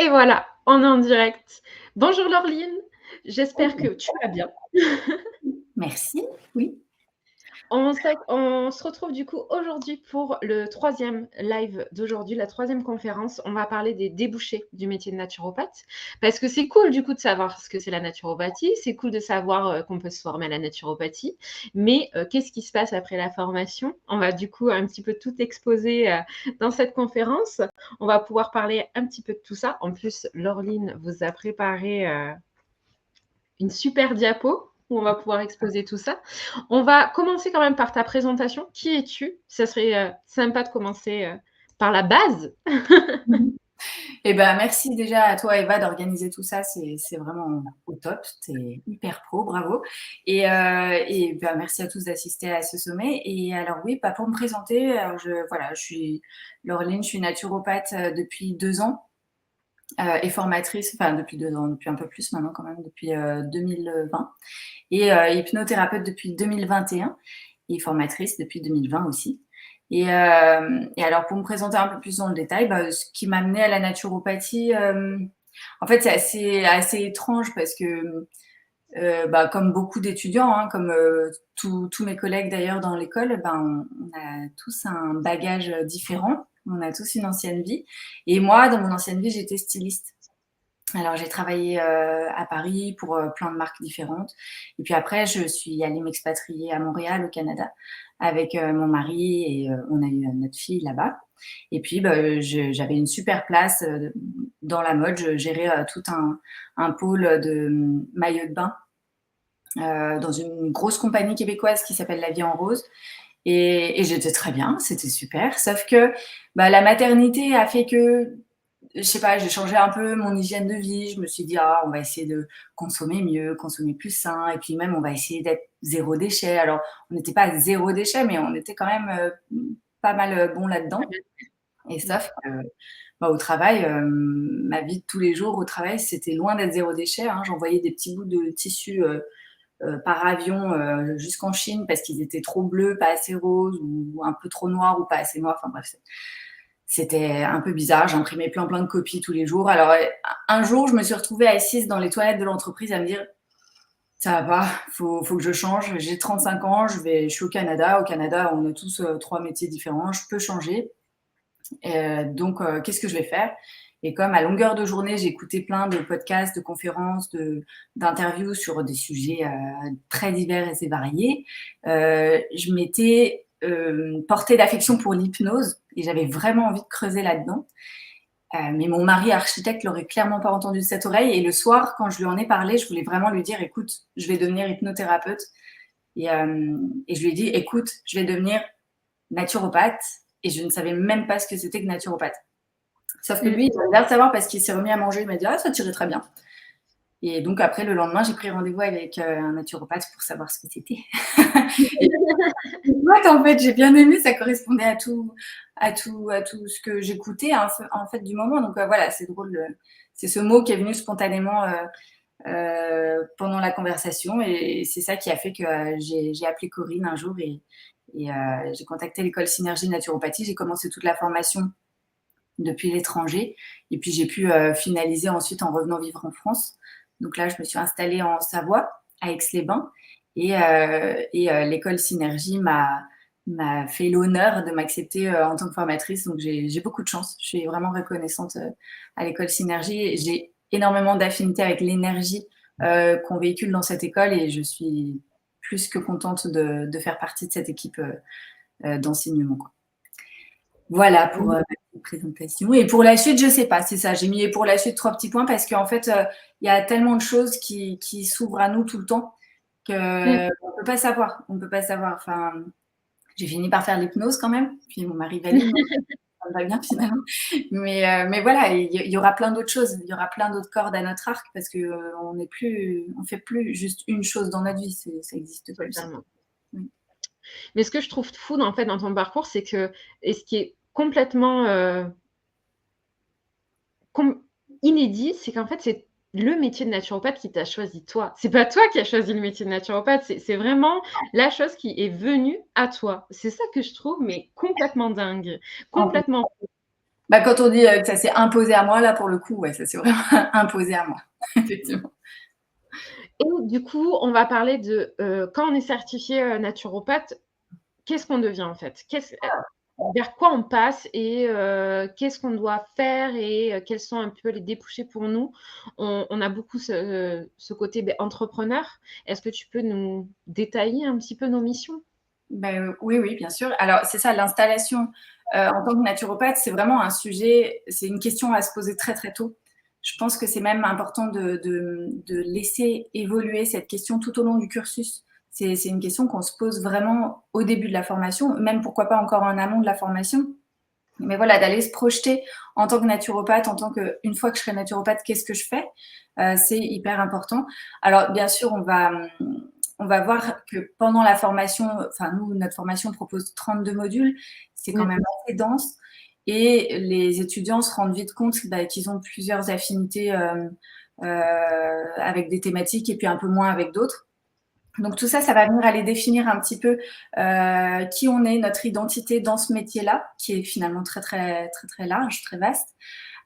Et voilà, on est en direct. Bonjour Laureline, j'espère que tu vas bien. Merci, oui. On se retrouve du coup aujourd'hui pour le troisième live d'aujourd'hui, la troisième conférence. On va parler des débouchés du métier de naturopathe. Parce que c'est cool du coup de savoir ce que c'est la naturopathie, c'est cool de savoir qu'on peut se former à la naturopathie, mais qu'est-ce qui se passe après la formation? On va du coup un petit peu tout exposer dans cette conférence. On va pouvoir parler un petit peu de tout ça. En plus, Laureline vous a préparé une super diapo où on va pouvoir exposer tout ça. On va commencer quand même par ta présentation. Qui es-tu? Ça serait sympa de commencer par la base. Et ben, merci déjà à toi, Eva, d'organiser tout ça. C'est vraiment au top. Tu es hyper pro, bravo. Et bah, merci à tous d'assister à ce sommet. Et alors, oui, bah, pour me présenter, alors voilà, je suis Laureline, je suis naturopathe depuis 2 ans et formatrice, enfin depuis 2 ans, depuis un peu plus maintenant quand même, depuis 2020. Et hypnothérapeute depuis 2021 et formatrice depuis 2020 aussi. Et alors, pour me présenter un peu plus dans le détail, bah, ce qui m'a amenée à la naturopathie, en fait, c'est assez étrange parce que, bah, comme beaucoup d'étudiants, hein, comme tous mes collègues d'ailleurs dans l'école, ben, on a tous un bagage différent. On a tous une ancienne vie. Et moi, dans mon ancienne vie, j'étais styliste. Alors, j'ai travaillé à Paris pour plein de marques différentes. Et puis après, je suis allée m'expatrier à Montréal, au Canada, avec mon mari et on a eu notre fille là-bas. Et puis, bah, j'avais une super place dans la mode. Je gérais tout un pôle de maillots de bain dans une grosse compagnie québécoise qui s'appelle La Vie en Rose. Et j'étais très bien, c'était super. Sauf que bah, la maternité a fait que je sais pas, j'ai changé un peu mon hygiène de vie. Je me suis dit, ah, on va essayer de consommer mieux, consommer plus sain. Et puis même, on va essayer d'être zéro déchet. Alors, on n'était pas zéro déchet, mais on était quand même pas mal bon là-dedans. Et sauf que, bah, au travail, ma vie de tous les jours au travail, c'était loin d'être zéro déchet, hein. J'envoyais des petits bouts de tissu par avion jusqu'en Chine parce qu'ils étaient trop bleus, pas assez roses, ou un peu trop noirs ou pas assez noirs. Enfin bref, c'était un peu bizarre. J'imprimais plein de copies tous les jours. Alors, un jour, je me suis retrouvée assise dans les toilettes de l'entreprise à me dire, ça va pas, faut que je change. J'ai 35 ans, je suis au Canada. Au Canada, on a tous 3 métiers différents. Je peux changer. Donc, qu'est-ce que je vais faire? Et comme à longueur de journée, j'écoutais plein de podcasts, de conférences, d'interviews sur des sujets très divers et variés, je m'étais portée d'affection pour l'hypnose et j'avais vraiment envie de creuser là-dedans. Mais mon mari architecte l'aurait clairement pas entendu de cette oreille. Et le soir, quand je lui en ai parlé, je voulais vraiment lui dire, écoute, je vais devenir hypnothérapeute. Et je lui ai dit, écoute, je vais devenir naturopathe. Et je ne savais même pas ce que c'était que naturopathe. Sauf que Mm. lui, il a l'air de savoir parce qu'il s'est remis à manger. Il m'a dit, ah, ça tirait très bien. Et donc, après, le lendemain, j'ai pris rendez-vous avec un naturopathe pour savoir ce que c'était. Et moi, en fait, j'ai bien aimé, ça correspondait à tout ce que j'écoutais en fait du moment. Donc voilà, c'est drôle. C'est ce mot qui est venu spontanément pendant la conversation et c'est ça qui a fait que j'ai appelé Corinne un jour et j'ai contacté l'école Synergie Naturopathie. J'ai commencé toute la formation depuis l'étranger et puis j'ai pu finaliser ensuite en revenant vivre en France. Donc là, je me suis installée en Savoie, à Aix-les-Bains et l'école Synergie m'a fait l'honneur de m'accepter en tant que formatrice. Donc, j'ai beaucoup de chance. Je suis vraiment reconnaissante à l'école Synergie. J'ai énormément d'affinité avec l'énergie qu'on véhicule dans cette école et je suis plus que contente de faire partie de cette équipe d'enseignement, quoi. Voilà pour ma présentation. Et pour la suite, je sais pas, c'est ça. J'ai mis pour la suite 3 petits points parce qu'en fait, il y a tellement de choses qui s'ouvrent à nous tout le temps qu'on Mm. ne peut pas savoir. On ne peut pas savoir. Enfin, j'ai fini par faire l'hypnose quand même, puis mon mari valide, donc ça me va bien finalement. Mais voilà, il y aura plein d'autres choses, il y aura plein d'autres cordes à notre arc parce que on fait plus juste une chose dans notre vie, ça existe plus ça. Totalement. Oui. Mais ce que je trouve fou en fait dans ton parcours, c'est que, et ce qui est complètement inédit, c'est qu'en fait, c'est le métier de naturopathe qui t'a choisi toi. C'est pas toi qui as choisi le métier de naturopathe, c'est vraiment la chose qui est venue à toi. C'est ça que je trouve, mais complètement dingue, En complètement. Bah, quand on dit, que ça s'est imposé à moi, là, pour le coup, ouais, ça s'est vraiment imposé à moi, effectivement. Et du coup, on va parler de, quand on est certifié, naturopathe, qu'est-ce qu'on devient en fait? Vers quoi on passe et qu'est-ce qu'on doit faire et quels sont un peu les débouchés pour nous? On a beaucoup ce côté, beh, entrepreneur. Est-ce que tu peux nous détailler un petit peu nos missions? Ben, oui, oui, bien sûr. Alors, c'est ça, l'installation, en tant que naturopathe, c'est vraiment un sujet, c'est une question à se poser très, très tôt. Je pense que c'est même important de laisser évoluer cette question tout au long du cursus. C'est une question qu'on se pose vraiment au début de la formation, même pourquoi pas encore en amont de la formation. Mais voilà, d'aller se projeter en tant que naturopathe, en tant que, une fois que je serai naturopathe, qu'est-ce que je fais? C'est hyper important. Alors, bien sûr, on va voir que pendant la formation, enfin, nous, notre formation propose 32 modules. C'est quand Mmh. même assez dense. Et les étudiants se rendent vite compte bah, qu'ils ont plusieurs affinités avec des thématiques et puis un peu moins avec d'autres. Donc tout ça, ça va venir aller définir un petit peu qui on est, notre identité dans ce métier-là, qui est finalement très très très très large, très vaste.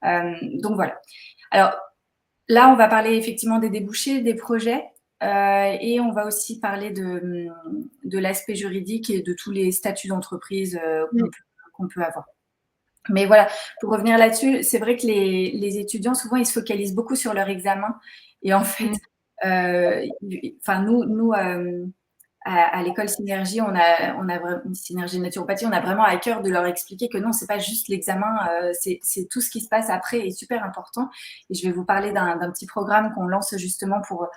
Donc voilà. Alors là, on va parler effectivement des débouchés, des projets, et on va aussi parler de l'aspect juridique et de tous les statuts d'entreprise Mmh. qu'on peut avoir. Mais voilà, pour revenir là-dessus, c'est vrai que les étudiants, souvent, ils se focalisent beaucoup sur leur examen. Et en fait, Mmh. enfin, nous à l'école Synergie, on a vraiment Synergie Naturopathie, on a vraiment à cœur de leur expliquer que non, c'est pas juste l'examen, c'est tout ce qui se passe après est super important. Et je vais vous parler d'un petit programme qu'on lance justement pour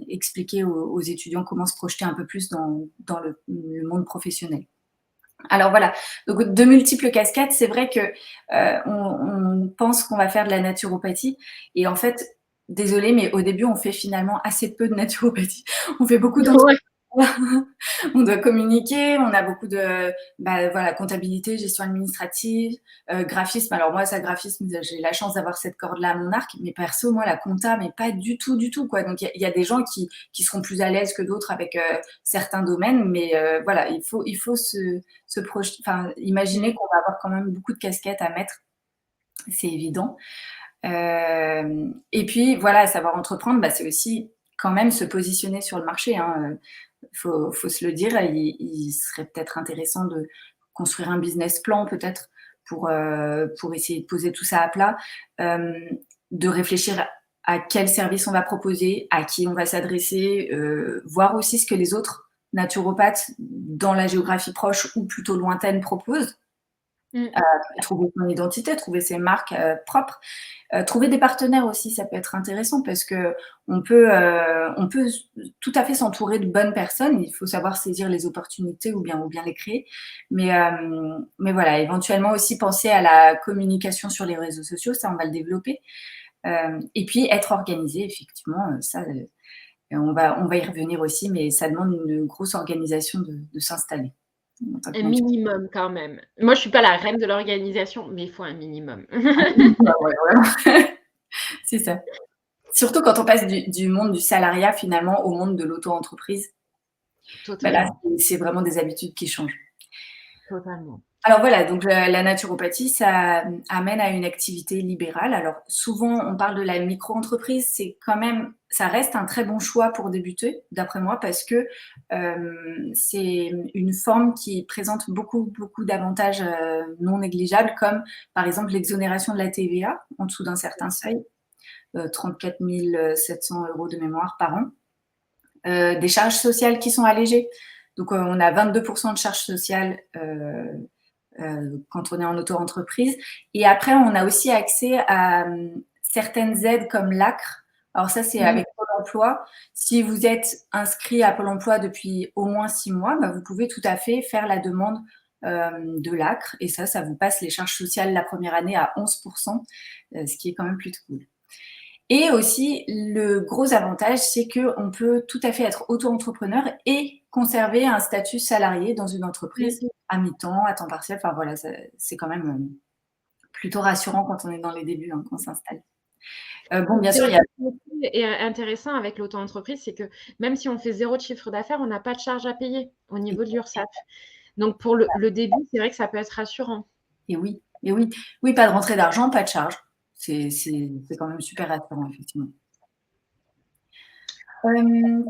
expliquer aux étudiants comment se projeter un peu plus dans le monde professionnel. Alors voilà, donc de multiples casquettes, c'est vrai que on pense qu'on va faire de la naturopathie et en fait, désolée, mais au début, on fait finalement assez peu de naturopathie. On fait beaucoup Ouais. on doit communiquer, on a beaucoup de bah, voilà, comptabilité, gestion administrative, graphisme. Alors moi, ça, graphisme, j'ai la chance d'avoir cette corde-là à mon arc, mais perso, moi, la compta, mais pas du tout, du tout, quoi. Donc il y a des gens qui seront plus à l'aise que d'autres avec certains domaines, mais voilà, il faut se projeter, enfin, imaginer qu'on va avoir quand même beaucoup de casquettes à mettre, c'est évident. Et puis voilà, savoir entreprendre, bah, c'est aussi quand même se positionner sur le marché, hein. Faut se le dire, il serait peut-être intéressant de construire un business plan peut-être pour essayer de poser tout ça à plat, de réfléchir à quel service on va proposer, à qui on va s'adresser, voir aussi ce que les autres naturopathes dans la géographie proche ou plutôt lointaine proposent. Mmh. Trouver son identité, trouver ses marques propres. Trouver des partenaires aussi, ça peut être intéressant parce que on peut tout à fait s'entourer de bonnes personnes. Il faut savoir saisir les opportunités ou bien les créer. Mais voilà, éventuellement aussi penser à la communication sur les réseaux sociaux, ça on va le développer. Et puis être organisé, effectivement, ça, on va y revenir aussi, mais ça demande une grosse organisation de s'installer en tant que Un nature. minimum quand même. Moi, je suis pas la reine de l'organisation, mais il faut un minimum. Ouais, ouais, vraiment. C'est ça. Surtout quand on passe du monde du salariat finalement au monde de l'auto-entreprise, bah là, Totalement, c'est vraiment des habitudes qui changent. totalement. Alors voilà, donc la naturopathie, ça amène à une activité libérale. Alors souvent, on parle de la micro-entreprise, c'est quand même, ça reste un très bon choix pour débuter, d'après moi, parce que c'est une forme qui présente beaucoup, beaucoup d'avantages non négligeables, comme par exemple l'exonération de la TVA en dessous d'un certain seuil, 34 700 € de mémoire par an. Des charges sociales qui sont allégées. Donc, on a 22% de charges sociales quand on est en auto-entreprise. Et après, on a aussi accès à certaines aides comme l'ACRE. Alors ça, c'est Mmh. avec Pôle emploi. Si vous êtes inscrit à Pôle emploi depuis au moins 6 mois, bah, vous pouvez tout à fait faire la demande de l'ACRE. Et ça vous passe les charges sociales la première année à 11%, ce qui est quand même plutôt cool. Et aussi, le gros avantage, c'est qu'on peut tout à fait être auto-entrepreneur et conserver un statut salarié dans une entreprise Mmh. à mi-temps, à temps partiel. Enfin voilà, c'est quand même plutôt rassurant quand on est dans les débuts, hein, qu'on s'installe. Bon, bien C'est sûr, un il y a truc aussi et intéressant avec l'auto-entreprise, c'est que même si on fait 0 de chiffre d'affaires, on n'a pas de charges à payer au niveau de l'URSSAF. Donc pour le début, c'est vrai que ça peut être rassurant. et oui, Et oui, oui, pas de rentrée d'argent, pas de charge. C'est quand même super rassurant, effectivement.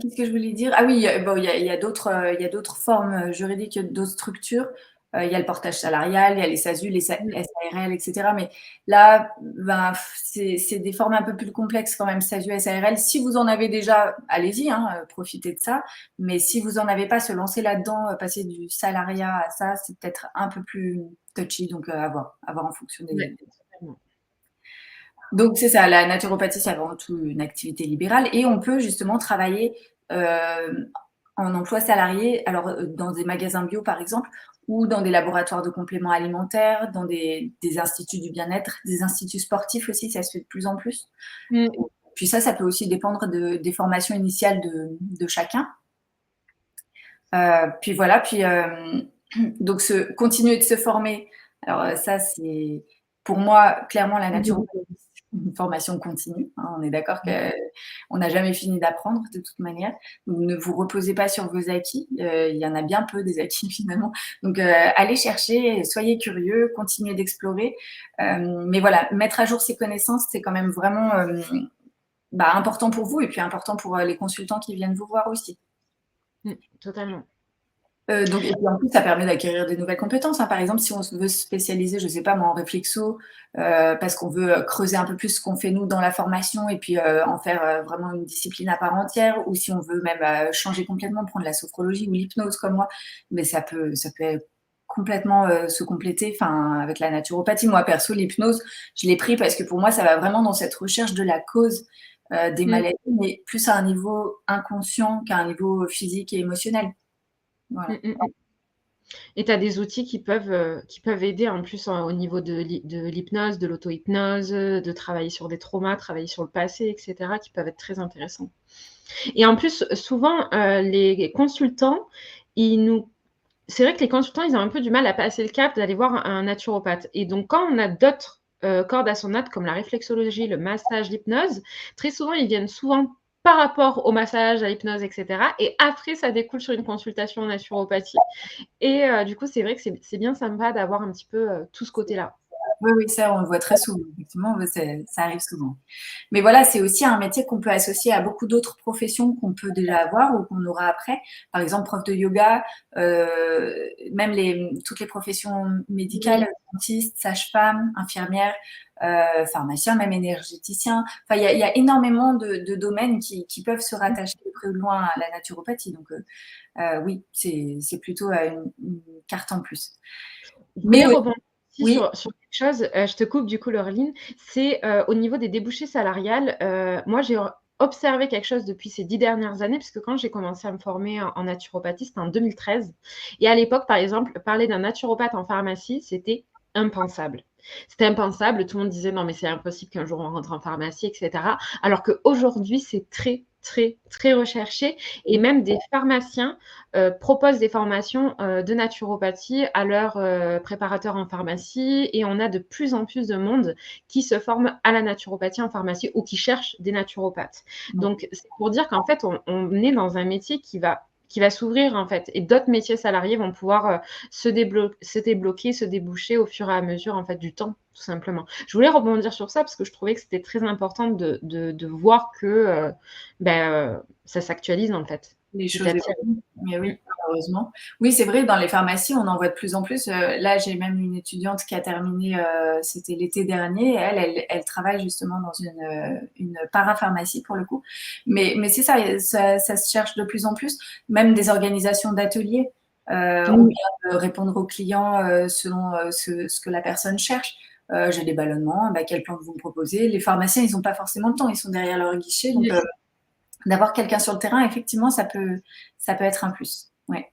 Qu'est-ce que je voulais dire? Ah oui, bon, il y a d'autres formes juridiques, d'autres structures. Il y a le portage salarial, il y a les SASU, les Mmh. SARL, etc. Mais là, ben, c'est des formes un peu plus complexes quand même, SASU, SARL. Si vous en avez déjà, allez-y, hein, profitez de ça. Mais si vous en avez pas, se lancer là-dedans, passer du salariat à ça, c'est peut-être un peu plus touchy. Donc, à voir en fonction Ouais, des. totalement. Donc c'est ça, la naturopathie, c'est avant tout une activité libérale et on peut justement travailler en emploi salarié, alors dans des magasins bio par exemple, ou dans des laboratoires de compléments alimentaires, dans des instituts du bien-être, des instituts sportifs aussi, ça se fait de plus en plus. Mmh. Puis ça peut aussi dépendre des formations initiales de chacun. Puis voilà, puis donc continuer de se former. Alors ça, c'est pour moi clairement la naturopathie, une formation continue, hein. On est d'accord qu'on n'a jamais fini d'apprendre de toute manière. Donc ne vous reposez pas sur vos acquis. Il y en a bien peu des acquis finalement. Donc allez chercher, soyez curieux, continuez d'explorer. Mais voilà, mettre à jour ses connaissances, c'est quand même vraiment important pour vous et puis important pour les consultants qui viennent vous voir aussi. Totalement. Donc et puis en plus, ça permet d'acquérir des nouvelles compétences, hein. Par exemple, si on veut se spécialiser, je sais pas moi, en réflexo, parce qu'on veut, creuser un peu plus ce qu'on fait nous dans la formation et puis, en faire, vraiment une discipline à part entière ou si on veut même, changer complètement, prendre la sophrologie ou l'hypnose comme moi, mais ça peut complètement, se compléter, enfin, avec la naturopathie. Moi perso, l'hypnose, je l'ai pris parce que pour moi, ça va vraiment dans cette recherche de la cause, des Mmh. maladies, mais plus à un niveau inconscient qu'à un niveau physique et émotionnel. Mmh, Voilà. mmh mh. Et tu as des outils qui peuvent aider en plus au niveau de l'hypnose, de l'auto-hypnose, de travailler sur des traumas, travailler sur le passé et cetera, qui peuvent être très intéressants. Et en plus, souvent, les consultants, ils nous c'est vrai que les consultants, ils ont un peu du mal à passer le cap d'aller voir un naturopathe et donc quand on a d'autres, cordes à son arc comme la réflexologie, le massage, l'hypnose, très souvent, ils viennent souvent par rapport au massage, à l'hypnose et cetera et après ça découle sur une consultation en naturopathie et du coup, c'est vrai que c'est bien sympa d'avoir un petit peu, tout ce côté-là. Oui, oui, ça, on le voit très souvent. Effectivement, ouais, ça arrive souvent. Mais voilà, c'est aussi un métier qu'on peut associer à beaucoup d'autres professions qu'on peut déjà avoir ou qu'on aura après. Par exemple, prof de yoga, même toutes les professions médicales, Oui. dentistes, sages-femmes, infirmières, pharmaciens, même énergéticiens. Enfin, il y a énormément de domaines qui peuvent se rattacher de près ou de loin à la naturopathie. Donc, oui, c'est plutôt une carte en plus. Je Mais voulais rebondir aussi oui, sur quelque chose, je te coupe du coup Laureline, c'est, au niveau des débouchés salariales, moi j'ai observé quelque chose depuis ces 10 dernières années, puisque quand j'ai commencé à me former en naturopathie, c'était en 2013 et à l'époque, par exemple, parler d'un naturopathe en pharmacie, c'était impensable. C'était impensable, tout le monde disait: «Non mais c'est impossible qu'un jour on rentre en pharmacie» et cetera. Alors qu'aujourd'hui, c'est très, très, très recherché et même des pharmaciens proposent des formations de naturopathie à leurs préparateurs en pharmacie et on a de plus en plus de monde qui se forme à la naturopathie en pharmacie ou qui cherche des naturopathes. Donc, c'est pour dire qu'en fait, on est dans un métier qui va s'ouvrir en fait et d'autres métiers salariés vont pouvoir se débloquer, se déboucher au fur et à mesure en fait du temps tout simplement. Je voulais rebondir sur ça parce que je trouvais que c'était très important de voir que ça s'actualise en fait les petit choses à petit. évoluent, mais Mmh. oui, heureusement. Oui, c'est vrai, dans les pharmacies, on en voit de plus en plus. Là, j'ai même une étudiante qui a terminé, c'était l'été dernier. Elle travaille justement dans une parapharmacie pour le coup. Mais c'est ça, ça se cherche de plus en plus. Même des organisations d'ateliers ou Oui. bien de répondre aux clients selon ce que la personne cherche. J'ai des ballonnements, bah, quelle plante vous me proposez? Les pharmaciens, ils n'ont pas forcément le temps, ils sont derrière leur guichet, donc Oui. d'avoir quelqu'un sur le terrain, effectivement, ça peut être un plus. Ouais,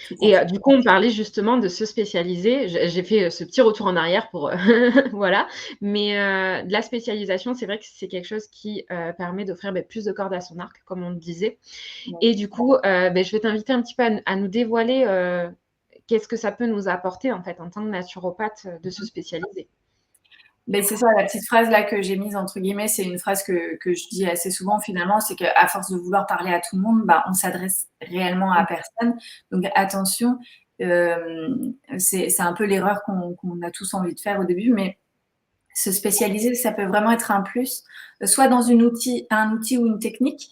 tout à Et fait. du coup, on parlait justement de se spécialiser. J'ai fait, ce petit retour en arrière pour, voilà, mais de la spécialisation, c'est vrai que c'est quelque chose qui, permet d'offrir, plus de cordes à son arc, comme on le disait Ouais. et du coup, je vais t'inviter un petit peu à nous dévoiler, qu'est-ce que ça peut nous apporter, en fait, en tant que naturopathe, de se spécialiser? Mais c'est ça, la petite phrase là que j'ai mise entre guillemets, c'est une phrase que je dis assez souvent finalement, c'est qu'à force de vouloir parler à tout le monde, bah, on s'adresse réellement à personne. Donc attention, c'est un peu l'erreur qu'on a tous envie de faire au début, mais se spécialiser, ça peut vraiment être un plus, soit dans un outil ou une technique,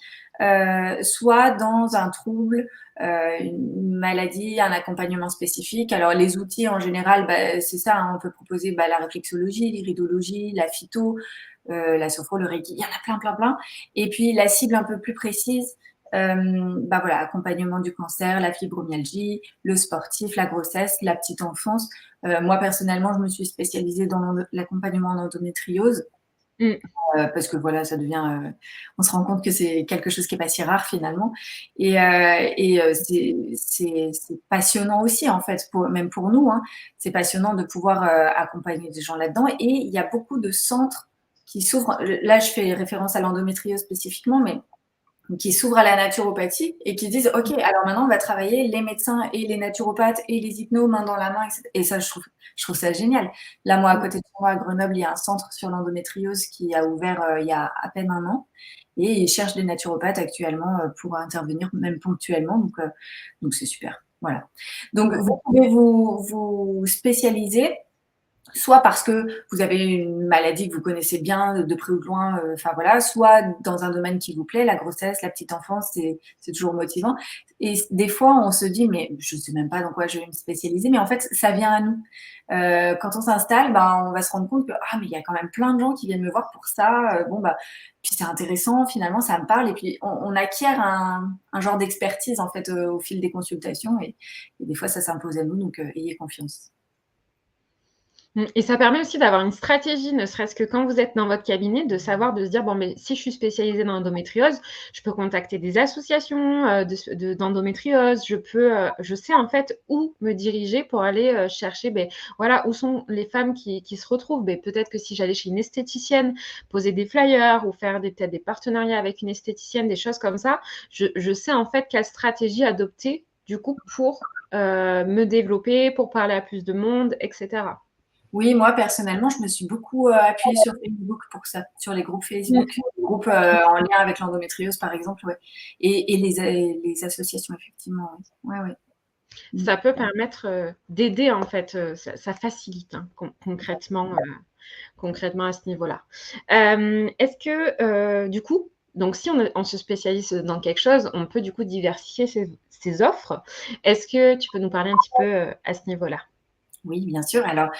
soit dans un trouble, une maladie, un accompagnement spécifique. Alors les outils en général, c'est ça, hein, on peut proposer la réflexologie, l'iridologie, la phyto, la sophro, le reiki, il y en a plein, plein, plein. Et puis la cible un peu plus précise, voilà, accompagnement du cancer, la fibromyalgie, le sportif, la grossesse, la petite enfance. Moi, personnellement, je me suis spécialisée dans l'accompagnement en endométriose. Parce que voilà, ça devient, on se rend compte que c'est quelque chose qui est pas si rare finalement, c'est passionnant aussi en fait, même pour nous, hein. C'est passionnant de pouvoir accompagner des gens là-dedans, et il y a beaucoup de centres qui s'ouvrent. Là, je fais référence à l'endométriose spécifiquement, mais qui s'ouvrent à la naturopathie et qui disent ok, alors maintenant on va travailler les médecins et les naturopathes et les hypnos main dans la main, etc. Et ça, je trouve ça génial. Là, moi, à côté de moi, à Grenoble, il y a un centre sur l'endométriose qui a ouvert il y a à peine un an, et ils cherchent des naturopathes actuellement pour intervenir même ponctuellement, donc c'est super. Voilà. Donc vous pouvez vous spécialiser, soit parce que vous avez une maladie que vous connaissez bien de près ou de loin, enfin voilà, soit dans un domaine qui vous plaît, la grossesse, la petite enfance, c'est toujours motivant. Et des fois, on se dit: «Mais je sais même pas dans quoi je vais me spécialiser», mais en fait, ça vient à nous. Quand on s'installe, on va se rendre compte que: «Ah, mais il y a quand même plein de gens qui viennent me voir pour ça, puis c'est intéressant, finalement, ça me parle», et puis on acquiert un genre d'expertise, en fait, au fil des consultations, et des fois, ça s'impose à nous, donc ayez confiance. Et ça permet aussi d'avoir une stratégie, ne serait-ce que quand vous êtes dans votre cabinet, de savoir, de se dire: «Bon, mais si je suis spécialisée dans l'endométriose, je peux contacter des associations, d'endométriose. Je sais en fait où me diriger pour aller, chercher, voilà, où sont les femmes qui se retrouvent». Peut-être que si j'allais chez une esthéticienne, poser des flyers ou faire peut-être des partenariats avec une esthéticienne, des choses comme ça, je sais en fait quelle stratégie adopter, du coup, pour, me développer, pour parler à plus de monde, et cetera. Oui, moi personnellement, je me suis beaucoup appuyée sur Facebook pour ça, sur les groupes Mmh. Facebook, les groupes en lien avec l'endométriose par exemple, ouais. Et les associations, effectivement, ouais. Ouais, ouais. Ça peut permettre, d'aider en fait, ça facilite, hein, concrètement à ce niveau-là. Est-ce que, du coup, donc si on se spécialise dans quelque chose, on peut du coup diversifier ses offres. Est-ce que tu peux nous parler un petit peu, à ce niveau-là? Oui, bien sûr. Alors,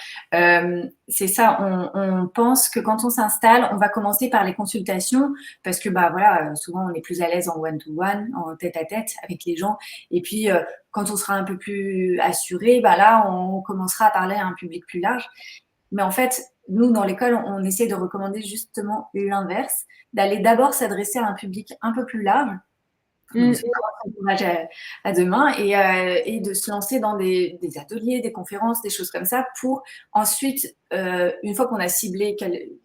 c'est ça, on pense que quand on s'installe, on va commencer par les consultations parce que, voilà, souvent on est plus à l'aise en one to one, en tête-à-tête avec les gens, et puis, quand on sera un peu plus assuré, là, on commencera à parler à un public plus large. Mais en fait, nous, dans l'école, on essaie de recommander justement l'inverse, d'aller d'abord s'adresser à un public un peu plus large. Donc, c'est vraiment un courage à deux mains, et de se lancer dans des ateliers, des conférences, des choses comme ça, pour ensuite, une fois qu'on a ciblé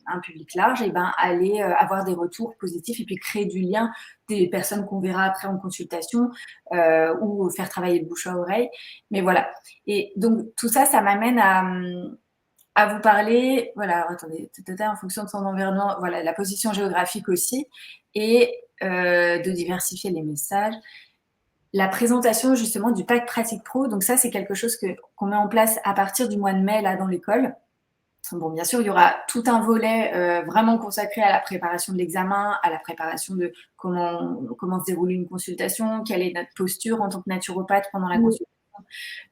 un public large, et aller avoir des retours positifs et puis créer du lien, des personnes qu'on verra après en consultation, ou faire travailler le bouche à oreille. Mais voilà. Et donc, tout ça, ça m'amène à vous parler, voilà, alors attendez, en fonction de son environnement, voilà, la position géographique aussi, et de diversifier les messages. La présentation justement du pack pratique pro, donc ça c'est quelque chose qu'on met en place à partir du mois de mai là dans l'école. Bon, bien sûr, il y aura tout un volet vraiment consacré à la préparation de l'examen, à la préparation de comment se déroule une consultation, quelle est notre posture en tant que naturopathe pendant la consultation.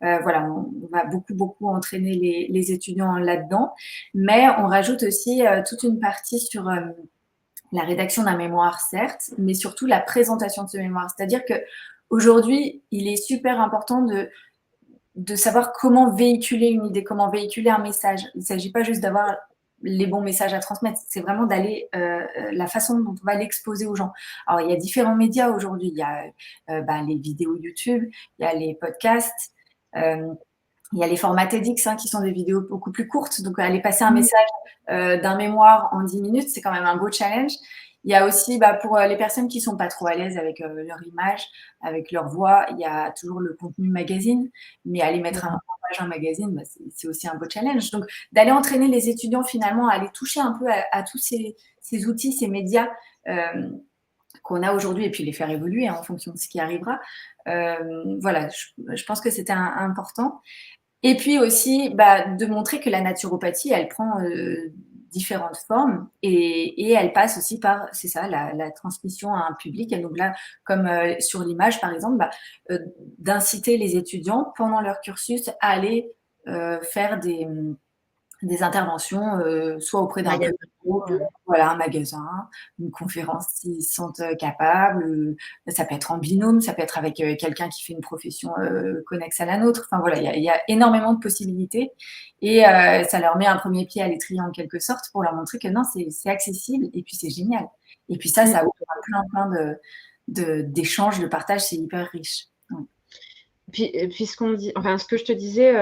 Voilà, on va beaucoup entraîner les étudiants là-dedans, mais on rajoute aussi toute une partie sur la rédaction d'un mémoire, certes, mais surtout la présentation de ce mémoire. C'est-à-dire qu'aujourd'hui, il est super important de savoir comment véhiculer une idée, comment véhiculer un message. Il ne s'agit pas juste d'avoir les bons messages à transmettre, c'est vraiment d'aller la façon dont on va l'exposer aux gens. Alors, il y a différents médias aujourd'hui. Il y a les vidéos YouTube, il y a les podcasts, il y a les formats TEDx qui sont des vidéos beaucoup plus courtes. Donc, aller passer un message d'un mémoire en 10 minutes, c'est quand même un beau challenge. Il y a aussi, pour les personnes qui sont pas trop à l'aise avec leur image, avec leur voix, il y a toujours le contenu magazine. Mais aller mettre un page en magazine, c'est aussi un beau challenge. Donc, d'aller entraîner les étudiants finalement à aller toucher un peu à tous ces outils, ces médias, qu'on a aujourd'hui et puis les faire évoluer en fonction de ce qui arrivera. Voilà, je pense que c'était important. Et puis aussi, de montrer que la naturopathie, elle prend différentes formes et elle passe aussi par, c'est ça, la transmission à un public. Et donc là, comme sur l'image, par exemple, d'inciter les étudiants pendant leur cursus à aller faire des interventions, soit auprès d'un petit Magasin. groupe, voilà, un magasin, une conférence s'ils se sentent capables. Ça peut être en binôme, ça peut être avec quelqu'un qui fait une profession connexe à la nôtre. Enfin voilà, il y a énormément de possibilités et ça leur met un premier pied à l'étrier en quelque sorte pour leur montrer que non, c'est accessible et puis c'est génial. Et puis ça ouvre plein d'échanges, de partage, c'est hyper riche. Ouais. Puis ce qu'on dit, enfin ce que je te disais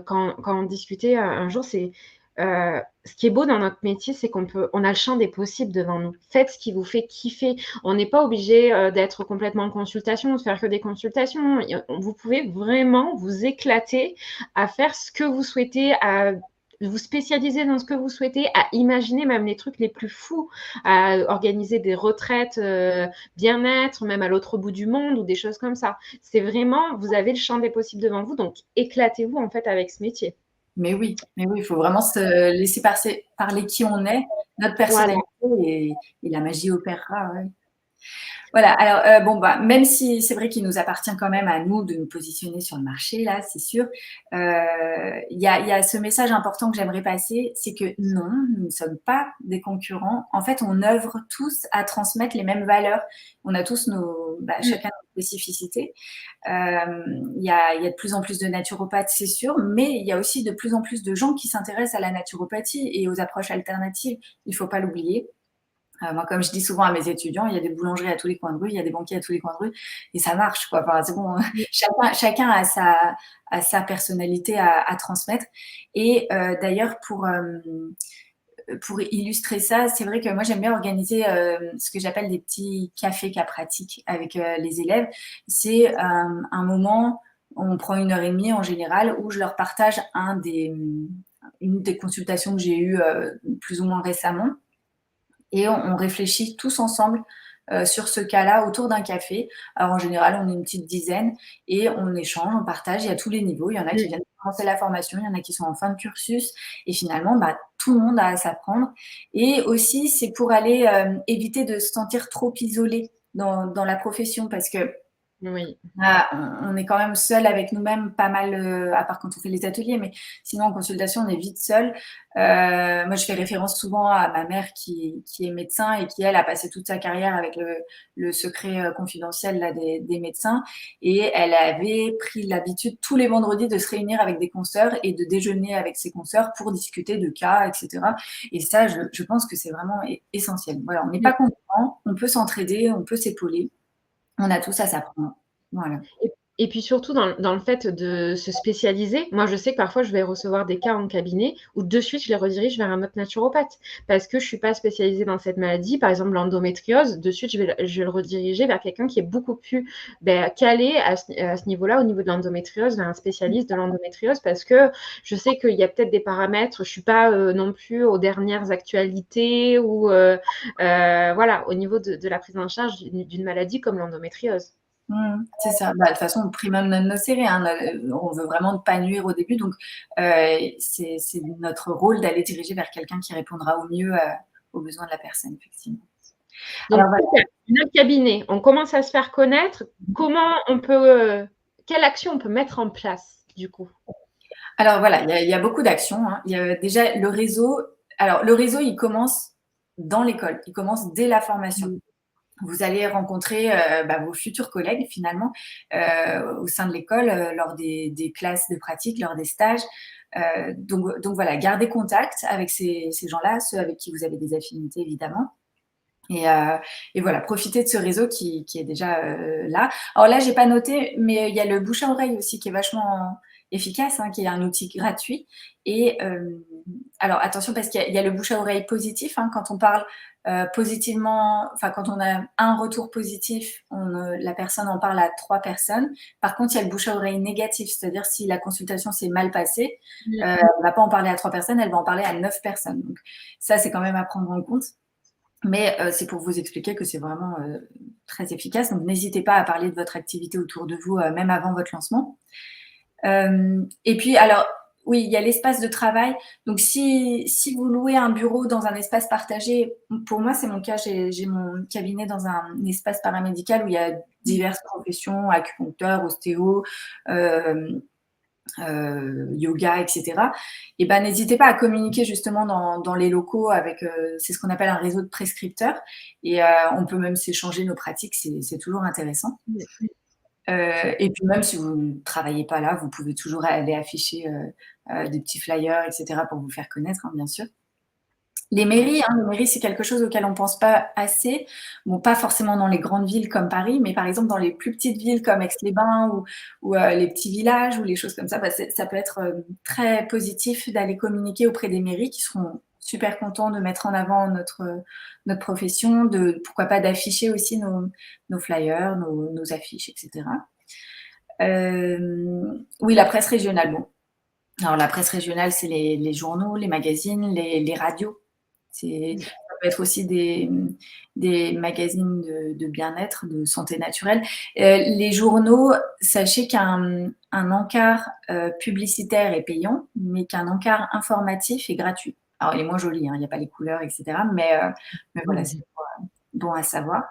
quand on discutait un jour, c'est ce qui est beau dans notre métier, c'est on a le champ des possibles devant nous. Faites ce qui vous fait kiffer. On n'est pas obligé d'être complètement en consultation, de faire que des consultations. Vous pouvez vraiment vous éclater à faire ce que vous souhaitez, à vous spécialiser dans ce que vous souhaitez, à imaginer même les trucs les plus fous, à organiser des retraites bien-être, même à l'autre bout du monde ou des choses comme ça. C'est vraiment, vous avez le champ des possibles devant vous, donc éclatez-vous en fait avec ce métier. Mais oui, il faut vraiment se laisser parler qui on est, notre Voilà. personnalité et la magie opérera, ouais. Voilà, alors même si c'est vrai qu'il nous appartient quand même à nous de nous positionner sur le marché là, c'est sûr. Il y a ce message important que j'aimerais passer, c'est que non, nous ne sommes pas des concurrents. En fait, on œuvre tous à transmettre les mêmes valeurs. On a tous chacun nos spécificités. Il y a de plus en plus de naturopathes, c'est sûr, mais il y a aussi de plus en plus de gens qui s'intéressent à la naturopathie et aux approches alternatives. Il faut pas l'oublier. Moi, comme je dis souvent à mes étudiants, il y a des boulangeries à tous les coins de rue, il y a des banquiers à tous les coins de rue, et ça marche, quoi. Enfin, c'est bon, chacun a sa personnalité à transmettre. Et d'ailleurs, pour illustrer ça, c'est vrai que moi, j'aime bien organiser ce que j'appelle des petits cafés cas pratiques avec les élèves. C'est un moment, on prend 1 heure et demie en général, où je leur partage une des consultations que j'ai eues plus ou moins récemment. Et on réfléchit tous ensemble sur ce cas-là autour d'un café. Alors en général, on est une petite dizaine et on échange, on partage. Il y a tous les niveaux. Il y en a qui viennent de commencer la formation, il y en a qui sont en fin de cursus. Et finalement, tout le monde a à s'apprendre. Et aussi, c'est pour aller éviter de se sentir trop isolé dans la profession parce que Oui. on est quand même seul avec nous-mêmes, pas mal, à part quand on fait les ateliers, mais sinon en consultation, on est vite seul. Moi, je fais référence souvent à ma mère qui est médecin et qui, elle, a passé toute sa carrière avec le secret confidentiel là, des médecins. Et elle avait pris l'habitude tous les vendredis de se réunir avec des consoeurs et de déjeuner avec ses consoeurs pour discuter de cas, etc. Et ça, je pense que c'est vraiment essentiel. Voilà, on n'est pas concurrents, on peut s'entraider, on peut s'épauler. On a tous à s'apprendre. Voilà. Et puis surtout dans le fait de se spécialiser, moi je sais que parfois je vais recevoir des cas en cabinet où de suite je les redirige vers un autre naturopathe parce que je ne suis pas spécialisée dans cette maladie, par exemple l'endométriose, de suite je vais le rediriger vers quelqu'un qui est beaucoup plus calé à ce niveau-là, au niveau de l'endométriose, vers un spécialiste de l'endométriose parce que je sais qu'il y a peut-être des paramètres, je ne suis pas non plus aux dernières actualités ou voilà, au niveau de la prise en charge d'une maladie comme l'endométriose. C'est ça. De toute façon, primum non nocere, hein, on veut vraiment ne pas nuire au début, donc c'est notre rôle d'aller diriger vers quelqu'un qui répondra au mieux aux besoins de la personne, effectivement. Donc, Alors voilà. notre cabinet, on commence à se faire connaître. Comment on peut, quelle action on peut mettre en place, du coup? Alors voilà, il y a beaucoup d'actions, hein. Il y a déjà le réseau. Alors le réseau, il commence dans l'école, il commence dès la formation. Vous allez rencontrer vos futurs collègues finalement au sein de l'école lors des classes de pratique, lors des stages. Donc voilà, gardez contact avec ces gens-là, ceux avec qui vous avez des affinités évidemment. Et voilà, profitez de ce réseau qui est déjà là. Alors là, j'ai pas noté, mais il y a le bouche à oreille aussi qui est vachement efficace, hein, qui est un outil gratuit. Et alors attention parce qu'il y a le bouche à oreille positif, hein, quand on parle positivement, enfin quand on a un retour positif, la personne en parle à 3 personnes. Par contre, il y a le bouche à oreille négatif, c'est-à-dire si la consultation s'est mal passée, elle va pas en parler à 3 personnes, elle va en parler à 9 personnes. Donc ça, c'est quand même à prendre en compte. Mais c'est pour vous expliquer que c'est vraiment très efficace. Donc, n'hésitez pas à parler de votre activité autour de vous, même avant votre lancement. Et puis, alors, oui, il y a l'espace de travail. Donc, si vous louez un bureau dans un espace partagé, pour moi, c'est mon cas, j'ai mon cabinet dans un espace paramédical où il y a diverses professions, acupuncteur, ostéo, yoga, etc. Et ben, n'hésitez pas à communiquer justement dans les locaux avec, c'est ce qu'on appelle un réseau de prescripteurs. Et on peut même s'échanger nos pratiques, c'est toujours intéressant. Et puis même si vous ne travaillez pas là, vous pouvez toujours aller afficher des petits flyers, etc. pour vous faire connaître, hein, bien sûr. Les mairies, c'est quelque chose auquel on pense pas assez. Bon, pas forcément dans les grandes villes comme Paris, mais par exemple dans les plus petites villes comme Aix-les-Bains ou les petits villages ou les choses comme ça, bah, ça peut être très positif d'aller communiquer auprès des mairies qui seront super contents de mettre en avant notre profession, pourquoi pas d'afficher aussi nos flyers, nos affiches, etc. Oui, la presse régionale, bon. Alors la presse régionale, c'est les journaux, les magazines, les radios. Ça peut être aussi des magazines de bien-être, de santé naturelle. Les journaux, sachez qu'un encart publicitaire est payant, mais qu'un encart informatif est gratuit. Alors, il est moins joli, hein, il n'y a pas les couleurs, etc. Mais voilà, c'est bon à savoir.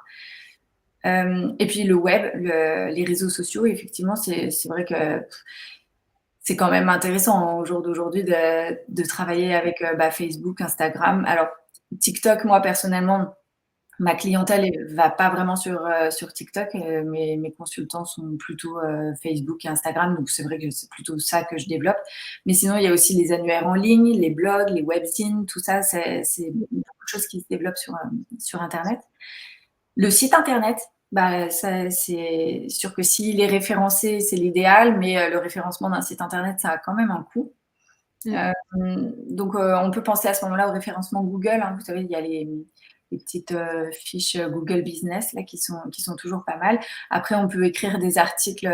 Et puis le web, les réseaux sociaux, effectivement, c'est vrai que c'est quand même intéressant au jour d'aujourd'hui de travailler avec Facebook, Instagram. Alors, TikTok, moi personnellement, ma clientèle ne va pas vraiment sur TikTok. Mes consultants sont plutôt Facebook et Instagram, donc c'est vrai que c'est plutôt ça que je développe. Mais sinon, il y a aussi les annuaires en ligne, les blogs, les webzines, tout ça, c'est beaucoup de choses qui se développent sur Internet. Le site Internet, bah, c'est sûr que s'il est référencé, c'est l'idéal, mais le référencement d'un site Internet, ça a quand même un coût. Donc, on peut penser à ce moment-là au référencement Google, hein. Vous savez, il y a les petites fiches Google Business là, qui sont toujours pas mal. Après, on peut écrire des articles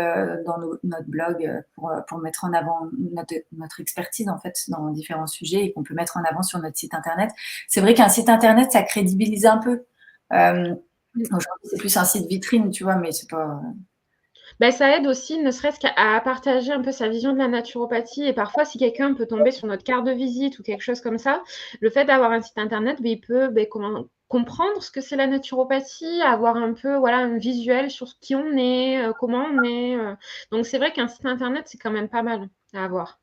dans notre blog pour mettre en avant notre expertise en fait dans différents sujets et qu'on peut mettre en avant sur notre site Internet. C'est vrai qu'un site Internet, ça crédibilise un peu. Aujourd'hui, c'est plus un site vitrine, tu vois, mais c'est pas. Bah, ça aide aussi, ne serait-ce qu'à partager un peu sa vision de la naturopathie et parfois si quelqu'un peut tomber sur notre carte de visite ou quelque chose comme ça, le fait d'avoir un site internet, beh, il peut, comprendre ce que c'est la naturopathie, avoir un peu, voilà, un visuel sur qui on est, comment on est, donc c'est vrai qu'un site internet, c'est quand même pas mal à avoir.